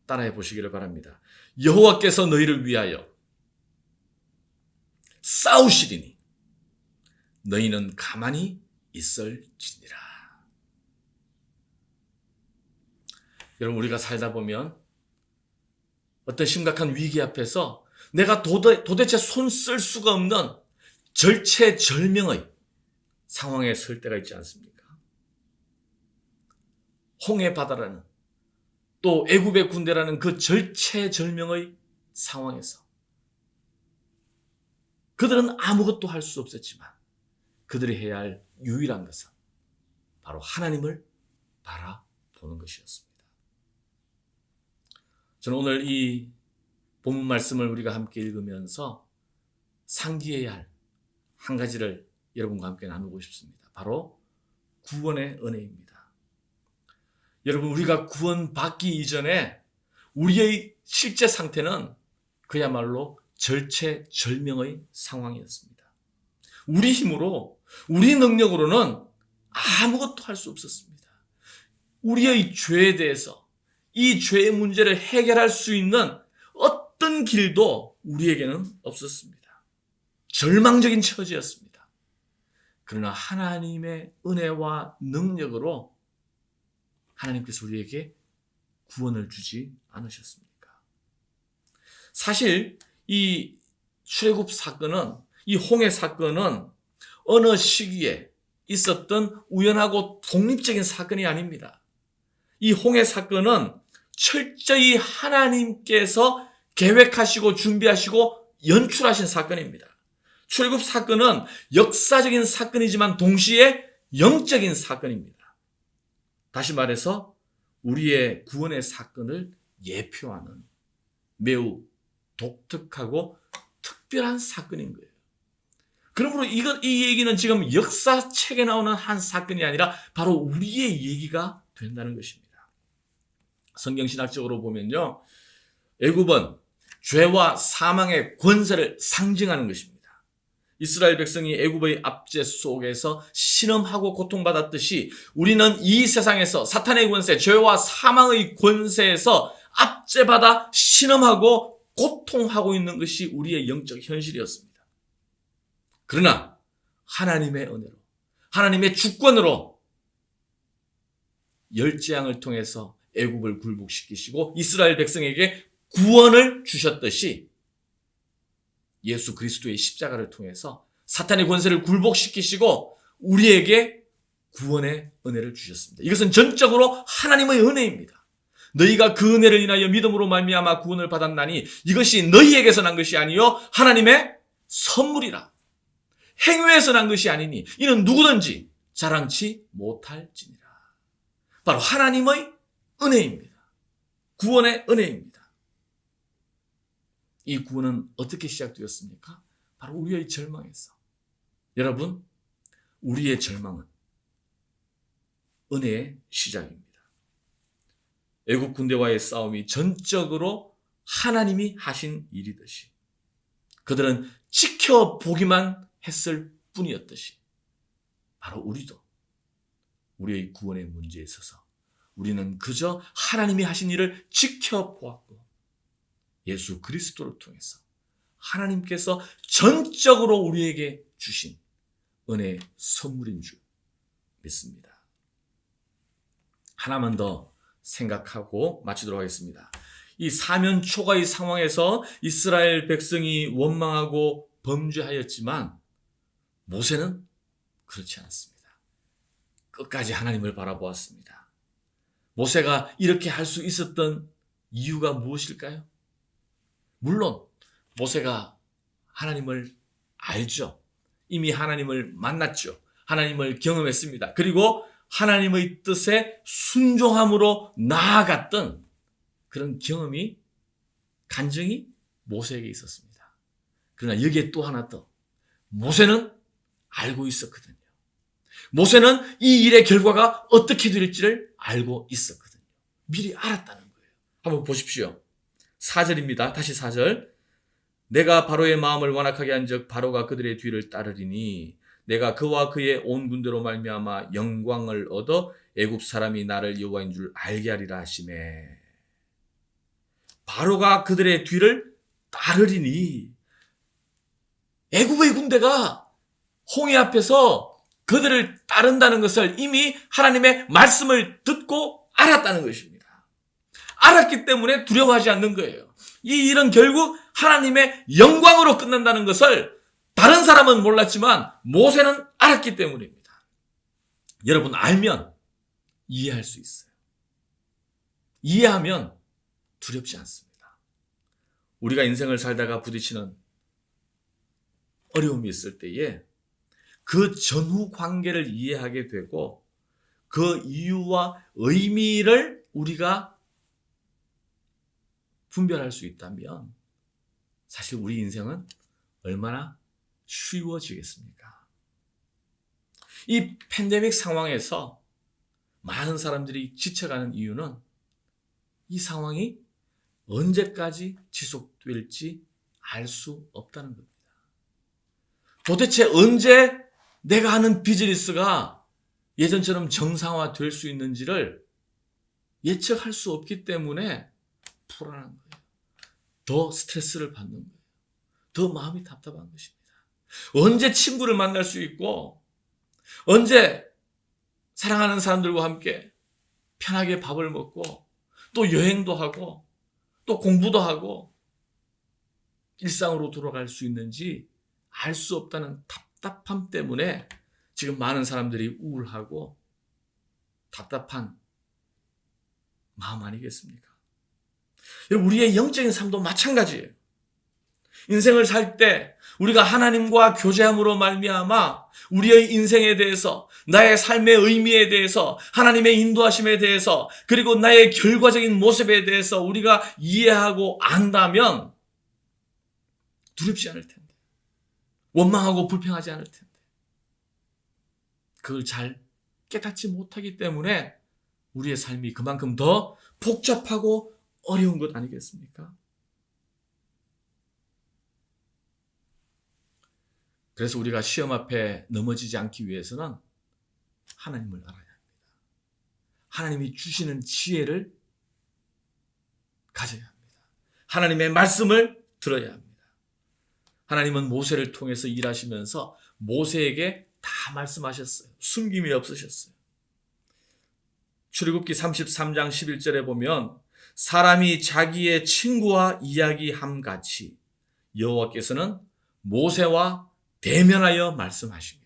따라해 보시기를 바랍니다. 여호와께서 너희를 위하여 싸우시리니 너희는 가만히 있을지니라. 여러분 우리가 살다 보면 어떤 심각한 위기 앞에서 내가 도대체 손 쓸 수가 없는 절체절명의 상황에 설 때가 있지 않습니까? 홍해 바다라는 또 애굽의 군대라는 그 절체절명의 상황에서 그들은 아무것도 할 수 없었지만 그들이 해야 할 유일한 것은 바로 하나님을 바라보는 것이었습니다. 저는 오늘 이 본문 말씀을 우리가 함께 읽으면서 상기해야 할 한 가지를 여러분과 함께 나누고 싶습니다. 바로 구원의 은혜입니다. 여러분 우리가 구원받기 이전에 우리의 실제 상태는 그야말로 절체절명의 상황이었습니다. 우리 힘으로 우리 능력으로는 아무것도 할 수 없었습니다. 우리의 죄에 대해서 이 죄의 문제를 해결할 수 있는 어떤 길도 우리에게는 없었습니다. 절망적인 처지였습니다. 그러나 하나님의 은혜와 능력으로 하나님께서 우리에게 구원을 주지 않으셨습니까? 사실 이 출애굽 사건은, 이 홍해 사건은 어느 시기에 있었던 우연하고 독립적인 사건이 아닙니다. 이 홍해 사건은 철저히 하나님께서 계획하시고 준비하시고 연출하신 사건입니다. 출애굽 사건은 역사적인 사건이지만 동시에 영적인 사건입니다. 다시 말해서 우리의 구원의 사건을 예표하는 매우 독특하고 특별한 사건인 거예요. 그러므로 이 얘기는 지금 역사책에 나오는 한 사건이 아니라 바로 우리의 얘기가 된다는 것입니다. 성경신학적으로 보면요, 애굽은 죄와 사망의 권세를 상징하는 것입니다. 이스라엘 백성이 애굽의 압제 속에서 신음하고 고통받았듯이 우리는 이 세상에서 사탄의 권세, 죄와 사망의 권세에서 압제받아 신음하고 고통하고 있는 것이 우리의 영적 현실이었습니다. 그러나 하나님의 은혜로, 하나님의 주권으로 열재앙을 통해서 애굽을 굴복시키시고 이스라엘 백성에게 구원을 주셨듯이 예수 그리스도의 십자가를 통해서 사탄의 권세를 굴복시키시고 우리에게 구원의 은혜를 주셨습니다. 이것은 전적으로 하나님의 은혜입니다. 너희가 그 은혜를 인하여 믿음으로 말미암아 구원을 받았나니 이것이 너희에게서 난 것이 아니요 하나님의 선물이라. 행위에서 난 것이 아니니 이는 누구든지 자랑치 못할지니라. 바로 하나님의 은혜입니다. 구원의 은혜입니다. 이 구원은 어떻게 시작되었습니까? 바로 우리의 절망에서. 여러분, 우리의 절망은 은혜의 시작입니다. 애국 군대와의 싸움이 전적으로 하나님이 하신 일이듯이 그들은 지켜보기만 했을 뿐이었듯이 바로 우리도 우리의 구원의 문제에 있어서 우리는 그저 하나님이 하신 일을 지켜보았고 예수 그리스도를 통해서 하나님께서 전적으로 우리에게 주신 은혜의 선물인 줄 믿습니다. 하나만 더 생각하고 마치도록 하겠습니다. 이 사면 초과의 상황에서 이스라엘 백성이 원망하고 범죄하였지만 모세는 그렇지 않았습니다. 끝까지 하나님을 바라보았습니다. 모세가 이렇게 할 수 있었던 이유가 무엇일까요? 물론 모세가 하나님을 알죠. 이미 하나님을 만났죠. 하나님을 경험했습니다. 그리고 하나님의 뜻에 순종함으로 나아갔던 그런 경험이, 간증이 모세에게 있었습니다. 그러나 여기에 또 하나 더, 모세는 알고 있었거든요. 모세는 이 일의 결과가 어떻게 될지를 알고 있었거든요. 미리 알았다는 거예요. 한번 보십시오. 4절입니다. 다시 4절. 내가 바로의 마음을 완악하게 한즉 바로가 그들의 뒤를 따르리니 내가 그와 그의 온 군대로 말미암아 영광을 얻어 애굽 사람이 나를 여호와인 줄 알게 하리라 하시매. 바로가 그들의 뒤를 따르리니, 애굽의 군대가 홍해 앞에서 그들을 따른다는 것을 이미 하나님의 말씀을 듣고 알았다는 것입니다. 알았기 때문에 두려워하지 않는 거예요. 이 일은 결국 하나님의 영광으로 끝난다는 것을 다른 사람은 몰랐지만 모세는 알았기 때문입니다. 여러분, 알면 이해할 수 있어요. 이해하면 두렵지 않습니다. 우리가 인생을 살다가 부딪히는 어려움이 있을 때에 그 전후 관계를 이해하게 되고 그 이유와 의미를 우리가 분별할 수 있다면 사실 우리 인생은 얼마나 쉬워지겠습니까? 이 팬데믹 상황에서 많은 사람들이 지쳐가는 이유는 이 상황이 언제까지 지속될지 알 수 없다는 겁니다. 도대체 언제 내가 하는 비즈니스가 예전처럼 정상화될 수 있는지를 예측할 수 없기 때문에 불안한 거예요. 더 스트레스를 받는 거예요. 더 마음이 답답한 것입니다. 언제 친구를 만날 수 있고, 언제 사랑하는 사람들과 함께 편하게 밥을 먹고, 또 여행도 하고, 또 공부도 하고, 일상으로 돌아갈 수 있는지 알 수 없다는 답답함 때문에 지금 많은 사람들이 우울하고 답답한 마음 아니겠습니까? 여러분, 우리의 영적인 삶도 마찬가지예요. 인생을 살 때 우리가 하나님과 교제함으로 말미암아 우리의 인생에 대해서, 나의 삶의 의미에 대해서, 하나님의 인도하심에 대해서, 그리고 나의 결과적인 모습에 대해서 우리가 이해하고 안다면 두렵지 않을 텐데, 원망하고 불평하지 않을 텐데, 그걸 잘 깨닫지 못하기 때문에 우리의 삶이 그만큼 더 복잡하고 어려운 것 아니겠습니까? 그래서 우리가 시험 앞에 넘어지지 않기 위해서는 하나님을 알아야 합니다. 하나님이 주시는 지혜를 가져야 합니다. 하나님의 말씀을 들어야 합니다. 하나님은 모세를 통해서 일하시면서 모세에게 다 말씀하셨어요. 숨김이 없으셨어요. 출애굽기 33장 11절에 보면 사람이 자기의 친구와 이야기함 같이 여호와께서는 모세와 대면하여 말씀하시며.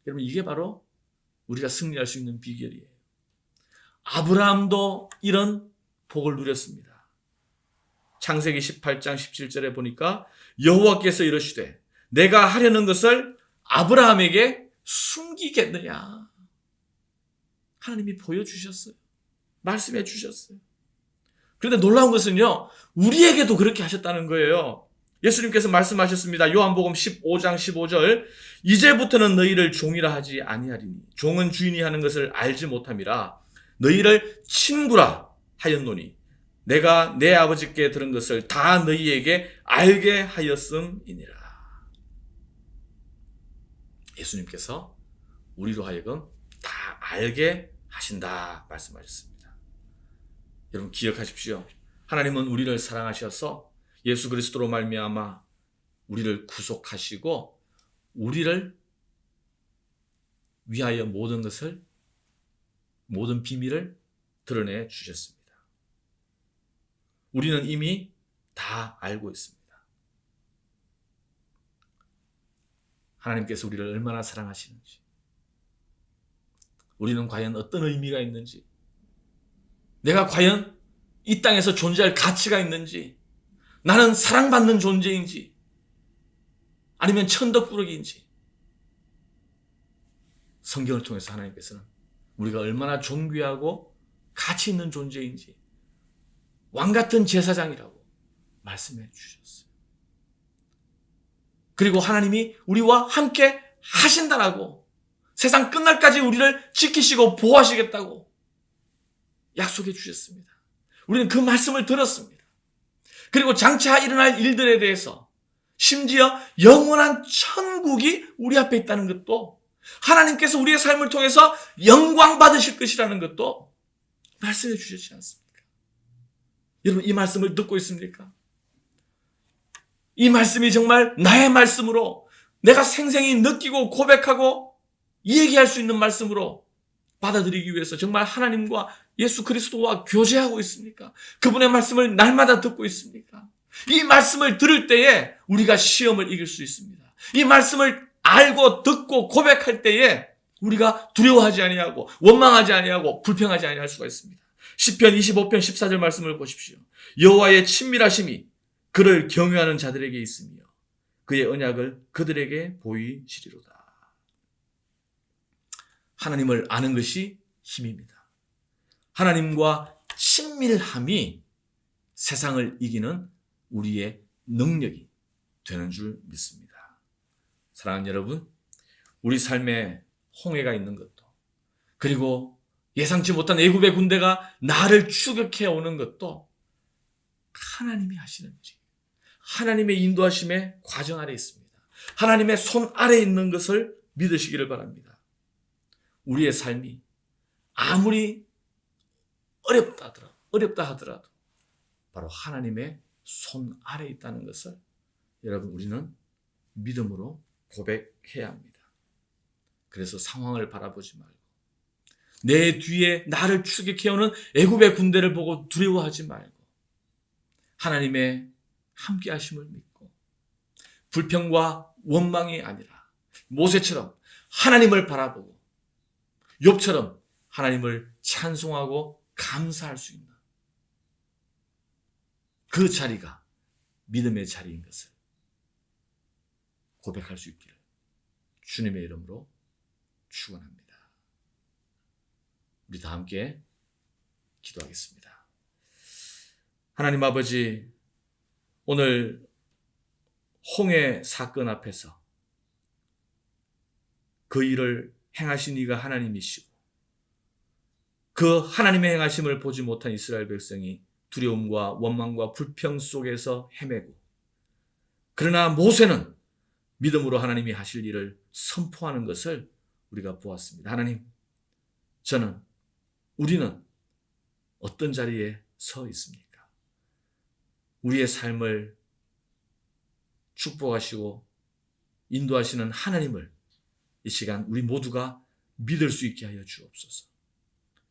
여러분, 이게 바로 우리가 승리할 수 있는 비결이에요. 아브라함도 이런 복을 누렸습니다. 창세기 18장 17절에 보니까 여호와께서 이러시되 내가 하려는 것을 아브라함에게 숨기겠느냐. 하나님이 보여주셨어요. 말씀해 주셨어요. 그런데 놀라운 것은요, 우리에게도 그렇게 하셨다는 거예요. 예수님께서 말씀하셨습니다. 요한복음 15장 15절. 이제부터는 너희를 종이라 하지 아니하리니 종은 주인이 하는 것을 알지 못함이라. 너희를 친구라 하였노니 내가 내 아버지께 들은 것을 다 너희에게 알게 하였음이니라. 예수님께서 우리로 하여금 다 알게 하신다 말씀하셨습니다. 여러분, 기억하십시오. 하나님은 우리를 사랑하셔서 예수 그리스도로 말미암아 우리를 구속하시고 우리를 위하여 모든 것을, 모든 비밀을 드러내 주셨습니다. 우리는 이미 다 알고 있습니다. 하나님께서 우리를 얼마나 사랑하시는지, 우리는 과연 어떤 의미가 있는지, 내가 과연 이 땅에서 존재할 가치가 있는지, 나는 사랑받는 존재인지 아니면 천덕꾸러기인지, 성경을 통해서 하나님께서는 우리가 얼마나 존귀하고 가치 있는 존재인지, 왕같은 제사장이라고 말씀해 주셨어요. 그리고 하나님이 우리와 함께 하신다라고, 세상 끝날까지 우리를 지키시고 보호하시겠다고 약속해 주셨습니다. 우리는 그 말씀을 들었습니다. 그리고 장차 일어날 일들에 대해서, 심지어 영원한 천국이 우리 앞에 있다는 것도, 하나님께서 우리의 삶을 통해서 영광 받으실 것이라는 것도 말씀해 주셨지 않습니까? 여러분, 이 말씀을 듣고 있습니까? 이 말씀이 정말 나의 말씀으로, 내가 생생히 느끼고 고백하고 얘기할 수 있는 말씀으로 받아들이기 위해서 정말 하나님과 예수 그리스도와 교제하고 있습니까? 그분의 말씀을 날마다 듣고 있습니까? 이 말씀을 들을 때에 우리가 시험을 이길 수 있습니다. 이 말씀을 알고 듣고 고백할 때에 우리가 두려워하지 아니하고 원망하지 아니하고 불평하지 아니할 수가 있습니다. 시편 25편 14절 말씀을 보십시오. 여호와의 친밀하심이 그를 경외하는 자들에게 있으며 그의 언약을 그들에게 보이시리로다. 하나님을 아는 것이 힘입니다. 하나님과 친밀함이 세상을 이기는 우리의 능력이 되는 줄 믿습니다. 사랑하는 여러분, 우리 삶에 홍해가 있는 것도, 그리고 예상치 못한 애굽의 군대가 나를 추격해 오는 것도 하나님이 하시는 일이에요. 하나님의 인도하심의 과정 아래 있습니다. 하나님의 손 아래 있는 것을 믿으시기를 바랍니다. 우리의 삶이 아무리 어렵다 하더라도 바로 하나님의 손 아래 있다는 것을 여러분, 우리는 믿음으로 고백해야 합니다. 그래서 상황을 바라보지 말고, 내 뒤에 나를 추격해오는 애굽의 군대를 보고 두려워하지 말고, 하나님의 함께 하심을 믿고, 불평과 원망이 아니라 모세처럼 하나님을 바라보고, 욥처럼 하나님을 찬송하고 감사할 수 있는 그 자리가 믿음의 자리인 것을 고백할 수 있기를 주님의 이름으로 축원합니다. 우리 다 함께 기도하겠습니다. 하나님 아버지, 오늘 홍해 사건 앞에서 그 일을 행하신 이가 하나님이시고, 그 하나님의 행하심을 보지 못한 이스라엘 백성이 두려움과 원망과 불평 속에서 헤매고, 그러나 모세는 믿음으로 하나님이 하실 일을 선포하는 것을 우리가 보았습니다. 하나님, 우리는 어떤 자리에 서 있습니까? 우리의 삶을 축복하시고 인도하시는 하나님을 이 시간 우리 모두가 믿을 수 있게 하여 주옵소서.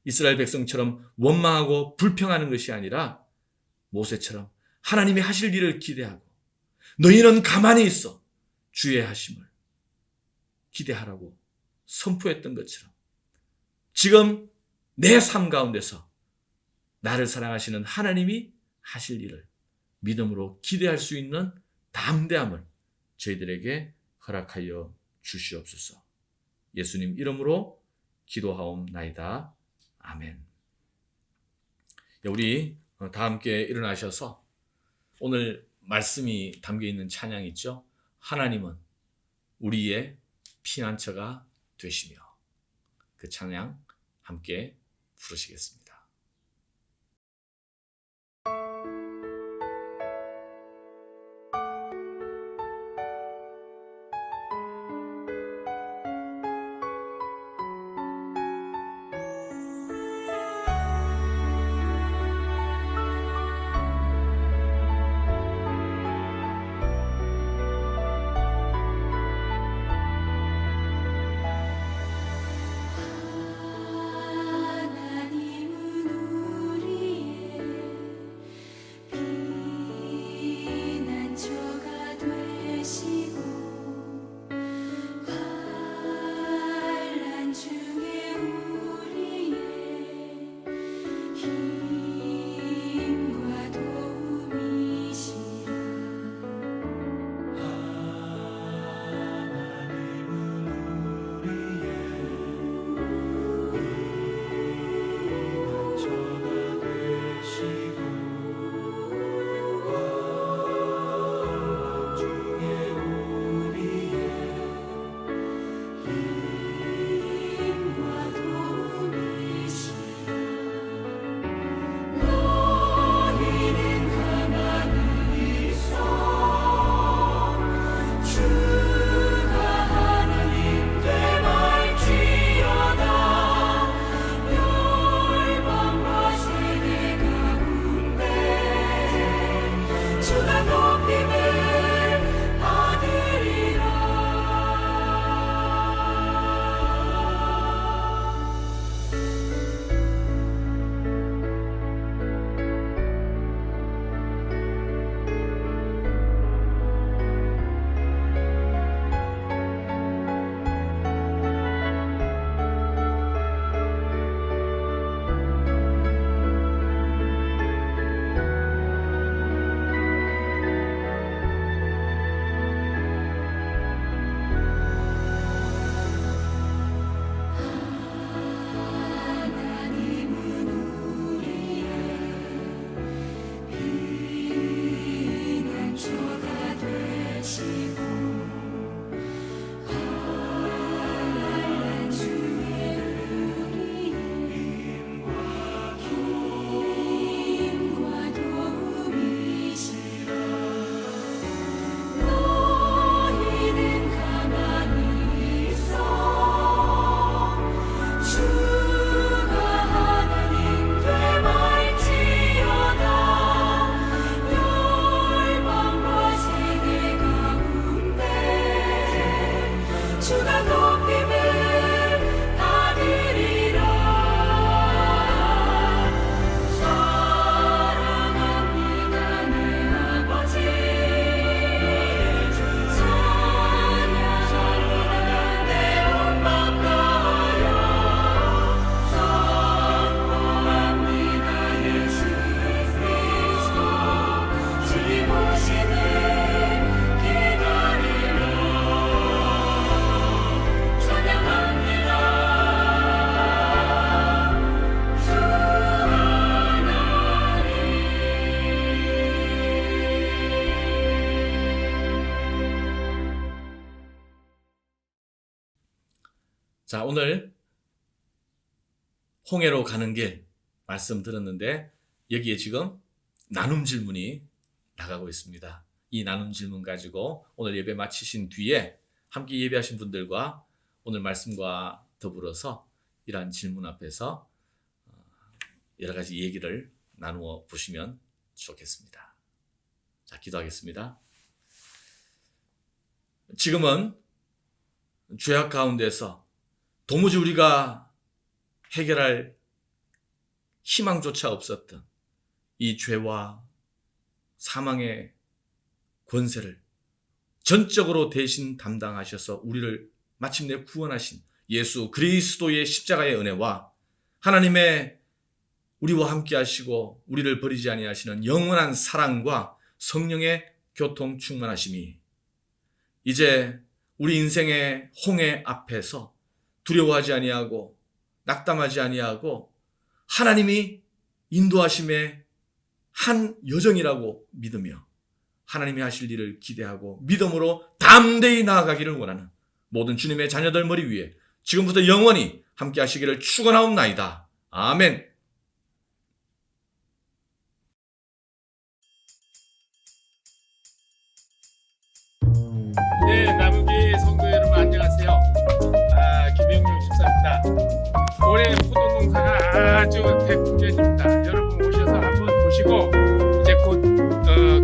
이스라엘 백성처럼 원망하고 불평하는 것이 아니라 모세처럼 하나님이 하실 일을 기대하고, 너희는 가만히 있어 주의 하심을 기대하라고 선포했던 것처럼, 지금 내 삶 가운데서 나를 사랑하시는 하나님이 하실 일을 믿음으로 기대할 수 있는 담대함을 저희들에게 허락하여 주시옵소서. 예수님 이름으로 기도하옵나이다. 아멘. 우리 다 함께 일어나셔서 오늘 말씀이 담겨있는 찬양 있죠? 하나님은 우리의 피난처가 되시며, 그 찬양 함께 부르시겠습니다. 자, 오늘 홍해로 가는 길 말씀 들었는데 여기에 지금 나눔 질문이 나가고 있습니다. 이 나눔 질문 가지고 오늘 예배 마치신 뒤에 함께 예배하신 분들과 오늘 말씀과 더불어서 이러한 질문 앞에서 여러 가지 얘기를 나누어 보시면 좋겠습니다. 자, 기도하겠습니다. 지금은 죄악 가운데서 도무지 우리가 해결할 희망조차 없었던 이 죄와 사망의 권세를 전적으로 대신 담당하셔서 우리를 마침내 구원하신 예수 그리스도의 십자가의 은혜와 하나님의 우리와 함께 하시고 우리를 버리지 아니하시는 영원한 사랑과 성령의 교통 충만하심이 이제 우리 인생의 홍해 앞에서 두려워하지 아니하고 낙담하지 아니하고 하나님이 인도하심의 한 여정이라고 믿으며 하나님이 하실 일을 기대하고 믿음으로 담대히 나아가기를 원하는 모든 주님의 자녀들 머리 위에 지금부터 영원히 함께 하시기를 축원하옵나이다. 아멘. 네, 남은기 성도 여러분 안녕하세요. 김영룡 집사입니다. 올해 포도 농사가 아주 대풍전입니다. 여러분 오셔서 한번 보시고 이제 곧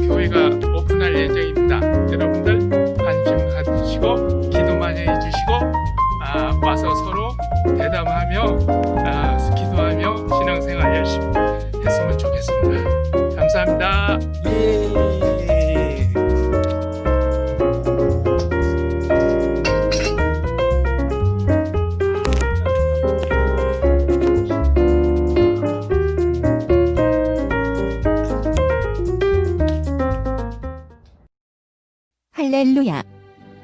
교회가 오픈할 예정입니다. 여러분들 관심 가지시고 기도 많이 해주시고 와서 서로 대담하며 기도하며 신앙생활 열심히 했으면 좋겠습니다. 감사합니다. 할렐루야.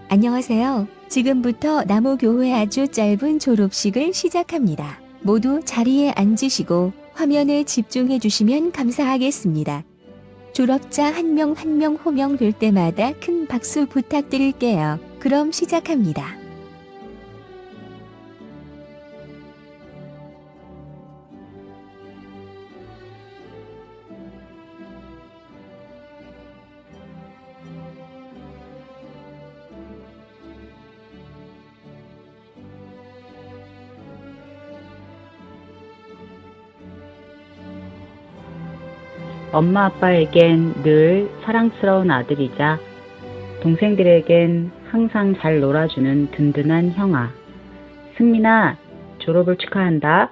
안녕하세요. 지금부터 나무교회 아주 짧은 졸업식을 시작합니다. 모두 자리에 앉으시고 화면에 집중해 주시면 감사하겠습니다. 졸업자 한 명 한 명 호명될 때마다 큰 박수 부탁드릴게요. 그럼 시작합니다. 엄마 아빠에겐 늘 사랑스러운 아들이자 동생들에겐 항상 잘 놀아주는 든든한 형아. 승민아, 졸업을 축하한다.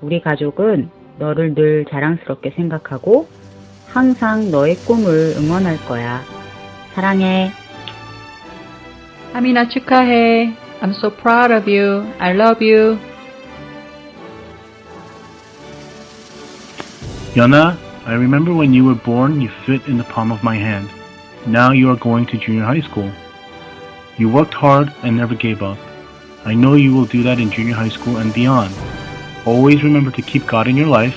우리 가족은 너를 늘 자랑스럽게 생각하고 항상 너의 꿈을 응원할 거야. 사랑해. 하민아 축하해. I'm so proud of you. I love you. Yana, I remember when you were born, you fit in the palm of my hand. Now you are going to junior high school. You worked hard and never gave up. I know you will do that in junior high school and beyond. Always remember to keep God in your life,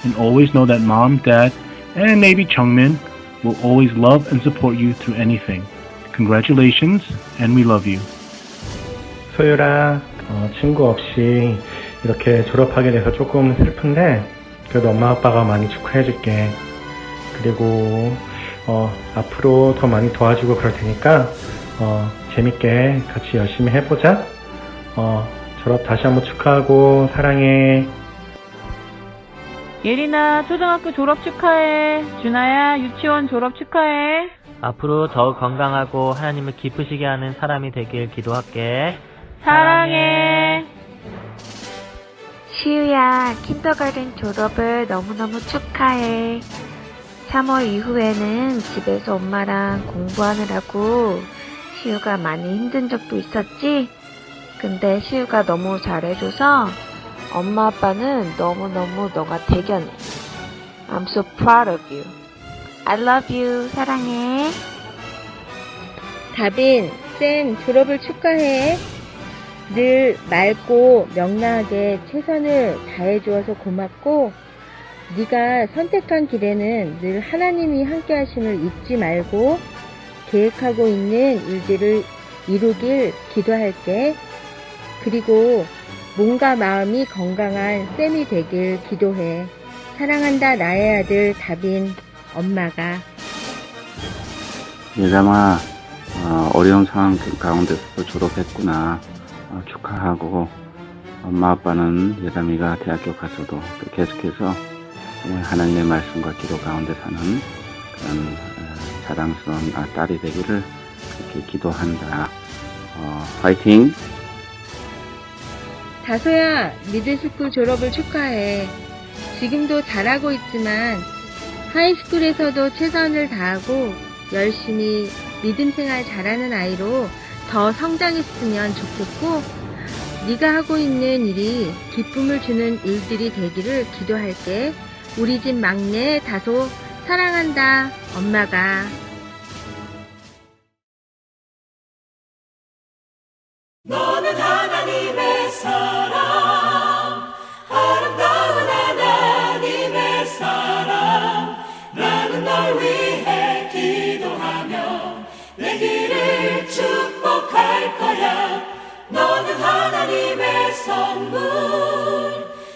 and always know that Mom, Dad, and maybe Chungmin will always love and support you through anything. Congratulations, and we love you. 소율아, 친구 없이 이렇게 졸업하게 돼서 조금 슬픈데 그래도 엄마 아빠가 많이 축하해줄게. 그리고 앞으로 더 많이 도와주고 그럴 테니까 재밌게 같이 열심히 해보자. 졸업 다시 한번 축하하고 사랑해. 예린아 초등학교 졸업 축하해. 준아야 유치원 졸업 축하해. 앞으로 더욱 건강하고 하나님을 기쁘시게 하는 사람이 되길 기도할게. 사랑해. 시우야, 킨더가든 졸업을 너무너무 축하해. 3월 이후에는 집에서 엄마랑 공부하느라고 시우가 많이 힘든 적도 있었지? 근데 시우가 너무 잘해줘서 엄마 아빠는 너무너무 너가 대견해. I'm so proud of you. I love you. 사랑해. 다빈, 쌤 졸업을 축하해. 늘 맑고 명랑하게 최선을 다해주어서 고맙고 네가 선택한 길에는 늘 하나님이 함께 하심을 잊지 말고 계획하고 있는 일들을 이루길 기도할게. 그리고 몸과 마음이 건강한 쌤이 되길 기도해. 사랑한다 나의 아들 다빈 엄마가. 예담아, 어려운 상황 가운데서 졸업했구나. 축하하고, 엄마 아빠는 예담이가 대학교 가서도 또 계속해서 정말 하나님의 말씀과 기도 가운데 사는 그런 자랑스러운 딸이 되기를 그렇게 기도한다. 파이팅! 다소야, 미들스쿨 졸업을 축하해. 지금도 잘하고 있지만 하이스쿨에서도 최선을 다하고 열심히 믿음 생활 잘하는 아이로 더 성장했으면 좋겠고, 네가 하고 있는 일이 기쁨을 주는 일들이 되기를 기도할게. 우리 집 막내 다소 사랑한다 엄마가. 너는 하나님의 사람, 아름다운 하나님의 사람. 나는 널 위해 기도하며 내 길을 축복할 거야. 너는 하나님의 선물,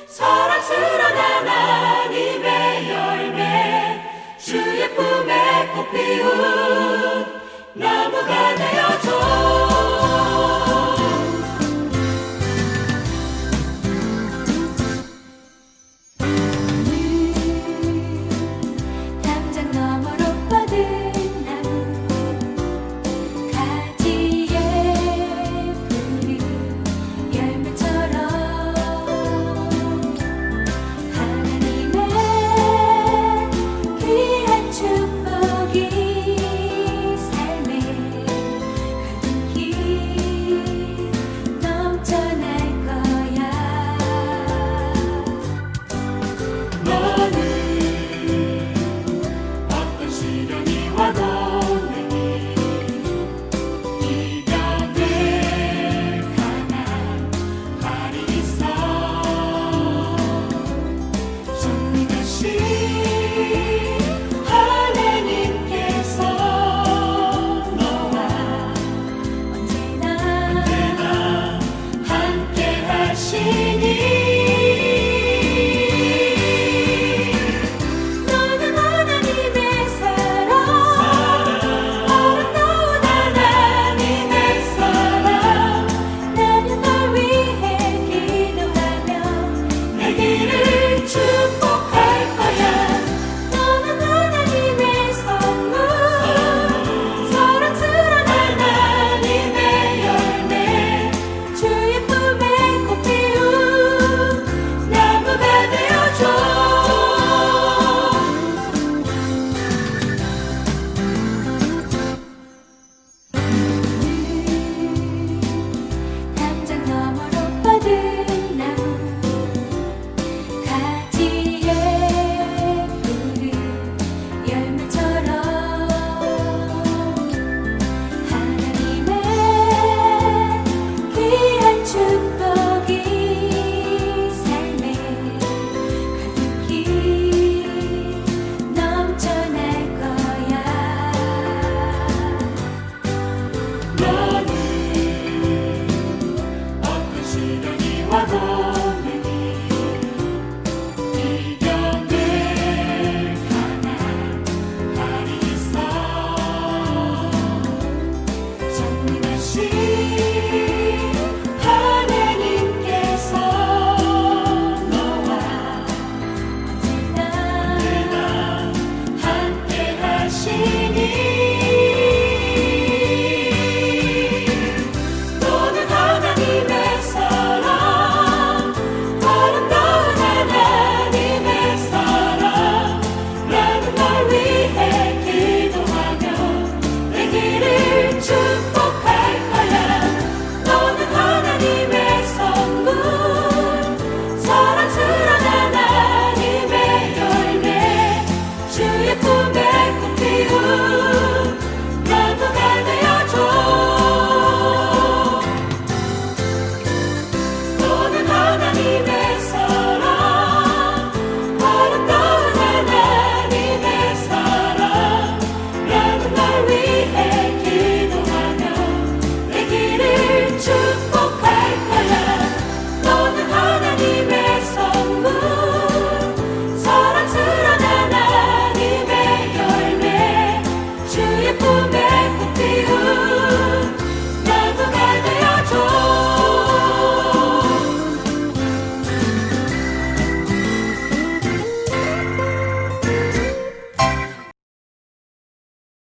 사랑스러운 하나님의 열매, 주의 품에 꽃 피운